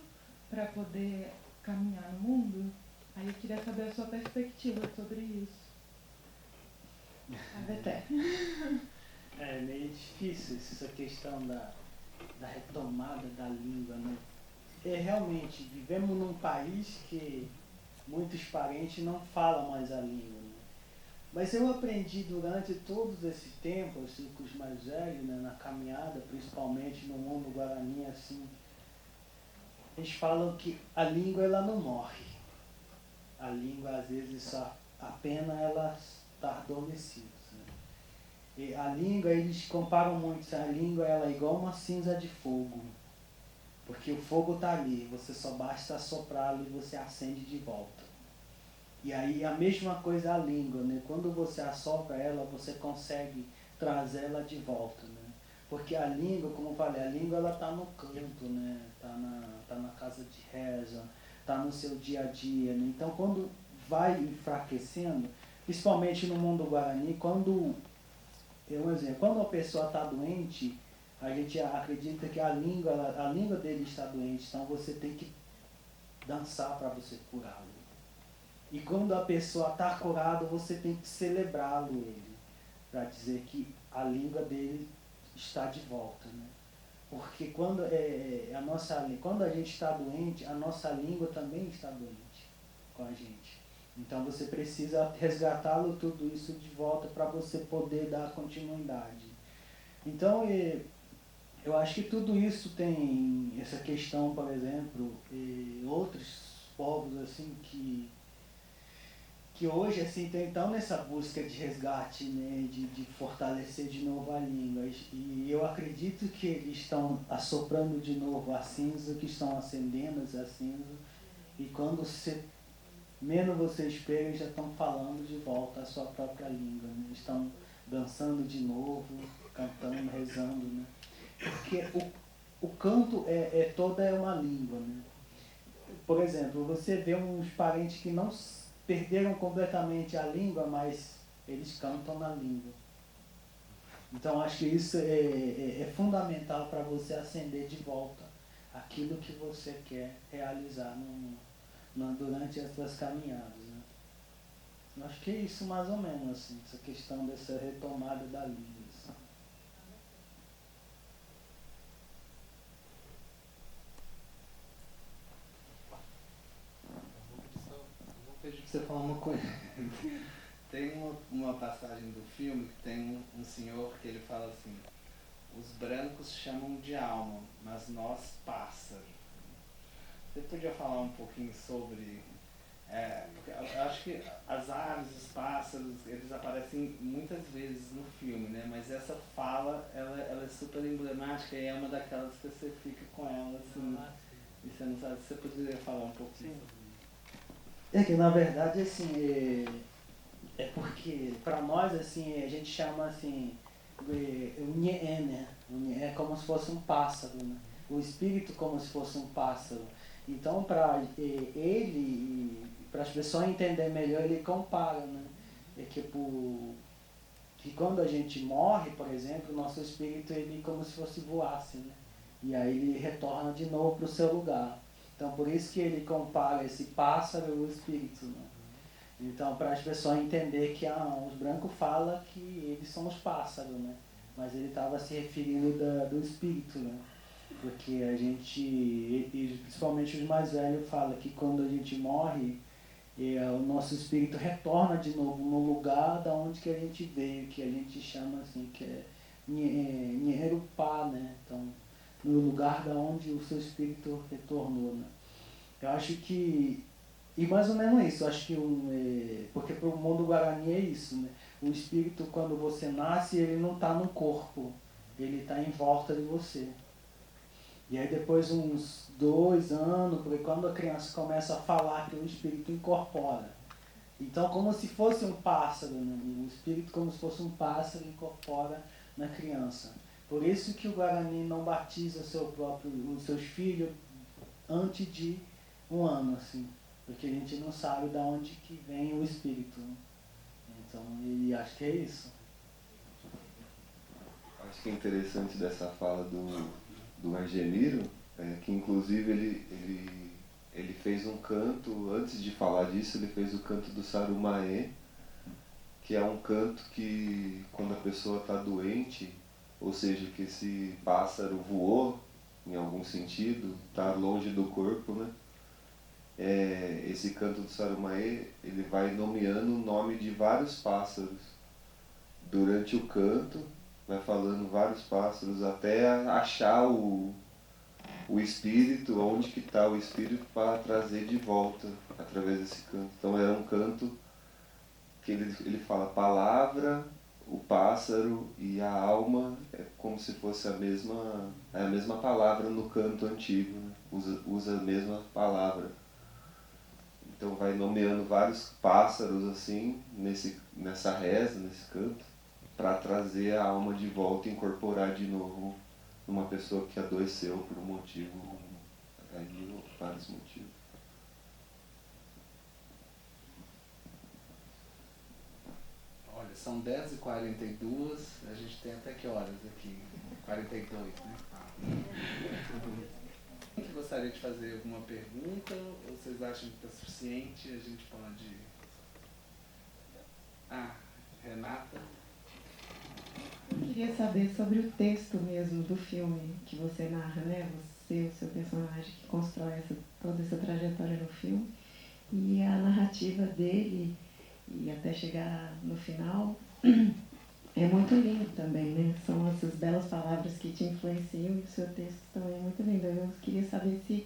para poder caminhar no mundo. Aí eu queria saber a sua perspectiva sobre isso. Até. É meio difícil essa questão da retomada da língua, né? Realmente, vivemos num país que muitos parentes não falam mais a língua, né? Mas eu aprendi durante todos esse tempo, assim, com os mais velhos, né, na caminhada, principalmente no mundo guarani, assim, eles falam que a língua ela não morre. A língua, às vezes, só apenas ela está adormecida. Né? E a língua, eles comparam muito, a língua ela é igual uma cinza de fogo. Porque o fogo está ali, você só basta assoprá-lo e você acende de volta. E aí a mesma coisa a língua, né? Quando você assopra ela, você consegue trazer ela de volta, né? Porque a língua, como eu falei, a língua ela está no canto, né? Tá na casa de reza, está no seu dia a dia, né? Então quando vai enfraquecendo, principalmente no mundo guarani, quando a pessoa está doente, a gente acredita que a língua dele está doente, então você tem que dançar para você curá-lo. E quando a pessoa está curada, você tem que celebrá-lo ele, para dizer que a língua dele está de volta, né? Porque quando a gente está doente, a nossa língua também está doente com a gente. Então você precisa resgatá-lo tudo isso de volta para você poder dar continuidade. Então eu acho que tudo isso tem essa questão, por exemplo, outros povos assim que que hoje assim estão nessa busca de resgate, né, de fortalecer de novo a língua. E eu acredito que eles estão assoprando de novo a cinza, que estão acendendo essa cinza. E quando menos você espera, eles já estão falando de volta a sua própria língua, né? Estão dançando de novo, cantando, rezando, né? Porque o canto toda uma língua, né? Por exemplo, você vê uns parentes que não perderam completamente a língua, mas eles cantam na língua. Então acho que isso é fundamental para você acender de volta aquilo que você quer realizar durante as suas caminhadas, né? Eu acho que é isso mais ou menos, assim, essa questão dessa retomada da língua. Assim. Vou pedir para você falar uma coisa. Tem uma passagem do filme que tem um senhor que ele fala assim: os brancos chamam de alma, mas nós pássaro. Você podia falar um pouquinho sobre... porque eu acho que as aves, os pássaros, eles aparecem muitas vezes no filme, né? Mas essa fala, ela é super emblemática e é uma daquelas que você fica com ela, assim, e você não sabe. Você poderia falar um pouquinho sobre isso? É que, na verdade, assim, é porque, para nós, assim, a gente chama, assim, o Nhe, né? É como se fosse um pássaro, né? O espírito como se fosse um pássaro. Então, para ele, para as pessoas entenderem melhor, ele compara, né? Que quando a gente morre, por exemplo, o nosso espírito, ele como se fosse voasse, né? E aí ele retorna de novo para o seu lugar. Então, por isso que ele compara esse pássaro e o espírito, né? Então, para as pessoas entenderem que os brancos falam que eles são os pássaros, né? Mas ele estava se referindo do espírito, né? Porque a gente, e principalmente os mais velhos, falam que quando a gente morre, o nosso espírito retorna de novo no lugar da onde que a gente veio, que a gente chama assim, que é Nherupá, né? Então, no lugar da onde o seu espírito retornou, né? Eu acho que, e mais ou menos isso, eu acho que porque para o mundo guarani é isso, né? O espírito, quando você nasce, ele não está no corpo, ele está em volta de você. E aí depois uns 2 anos, porque quando a criança começa a falar, que o espírito incorpora. Então como se fosse um pássaro, né? O espírito como se fosse um pássaro incorpora na criança. Por isso que o Guarani não batiza os seus filhos antes de 1 ano, assim. Porque a gente não sabe de onde que vem o espírito, né? Então, e acho que é isso. Acho que é interessante dessa fala do Argemiro, que inclusive ele fez um canto, antes de falar disso, ele fez o canto do Sarumaê, que é um canto que quando a pessoa está doente, ou seja, que esse pássaro voou, em algum sentido, está longe do corpo, né? Esse canto do Sarumaê, ele vai nomeando o nome de vários pássaros. Durante o canto, vai falando vários pássaros até achar o espírito, onde que está o espírito, para trazer de volta através desse canto. Então é um canto que ele fala palavra, o pássaro e a alma, é como se fosse a mesma palavra no canto antigo, né? Usa a mesma palavra. Então vai nomeando vários pássaros assim, nessa reza, nesse canto, para trazer a alma de volta e incorporar de novo uma pessoa que adoeceu por um motivo, ou vários motivos. Olha, são 10h42, a gente tem até que horas aqui? 42, né? Você gostaria de fazer alguma pergunta? Ou vocês acham que está suficiente? A gente pode... Renata? Eu queria saber sobre o texto mesmo do filme que você narra, né? Você, o seu personagem que constrói toda essa trajetória no filme. E a narrativa dele, e até chegar no final, é muito lindo também, né? São essas belas palavras que te influenciam e o seu texto também é muito lindo. Eu queria saber se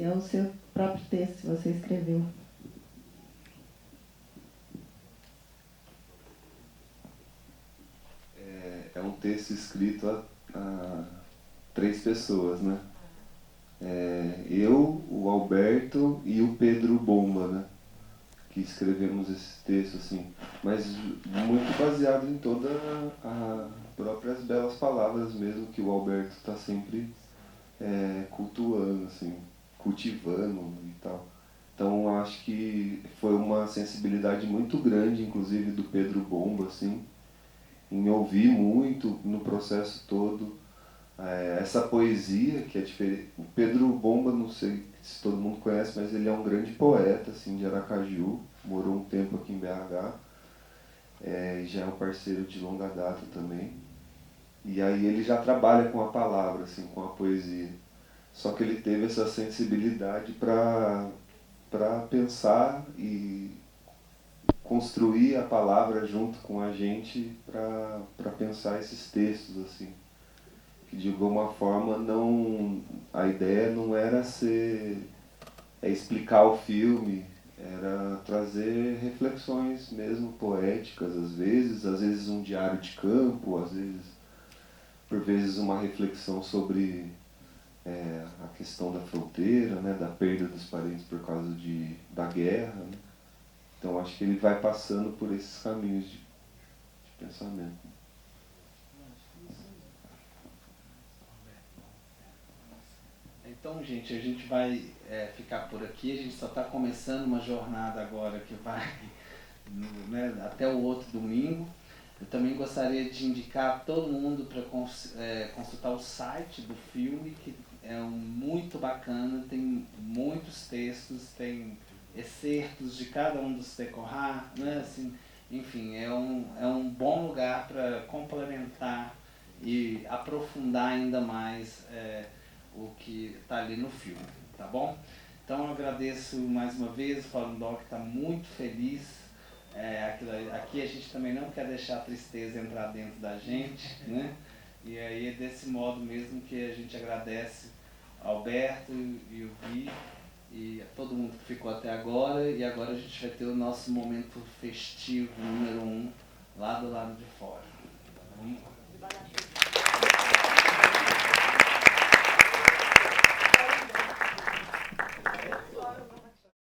é o seu próprio texto que você escreveu. é um texto escrito a 3 pessoas, né? Eu, o Alberto e o Pedro Bomba, né? Que escrevemos esse texto, assim, mas muito baseado em todas as próprias belas palavras mesmo que o Alberto está sempre cultuando, assim, cultivando e tal. Então acho que foi uma sensibilidade muito grande, inclusive do Pedro Bomba, assim, em ouvir muito no processo todo essa poesia que é diferente. O Pedro Bomba, não sei se todo mundo conhece, mas ele é um grande poeta, assim, de Aracaju, morou um tempo aqui em BH, e já é um parceiro de longa data também. E aí ele já trabalha com a palavra, assim, com a poesia. Só que ele teve essa sensibilidade para pensar e construir a palavra junto com a gente para pensar esses textos, assim. Que de alguma forma a ideia não era explicar o filme, era trazer reflexões mesmo poéticas, às vezes um diário de campo, por vezes uma reflexão sobre a questão da fronteira, né, da perda dos parentes por causa da guerra, né? Então acho que ele vai passando por esses caminhos de pensamento. Então, gente, a gente vai ficar por aqui. A gente só está começando uma jornada agora que vai né, até o outro domingo. Eu também gostaria de indicar a todo mundo para consultar o site do filme, que é muito bacana, tem muitos textos, tem excertos de cada um dos decorrar, né? Assim, enfim, é um bom lugar para complementar e aprofundar ainda mais o que está ali no filme, tá bom? Então eu agradeço mais uma vez, o Fórum Doc está muito feliz. Aqui a gente também não quer deixar a tristeza entrar dentro da gente, né? E aí é desse modo mesmo que a gente agradece ao Alberto e o Gui e a todo mundo que ficou até agora. E agora a gente vai ter o nosso momento festivo número 1 lá do lado de fora. Vamos lá.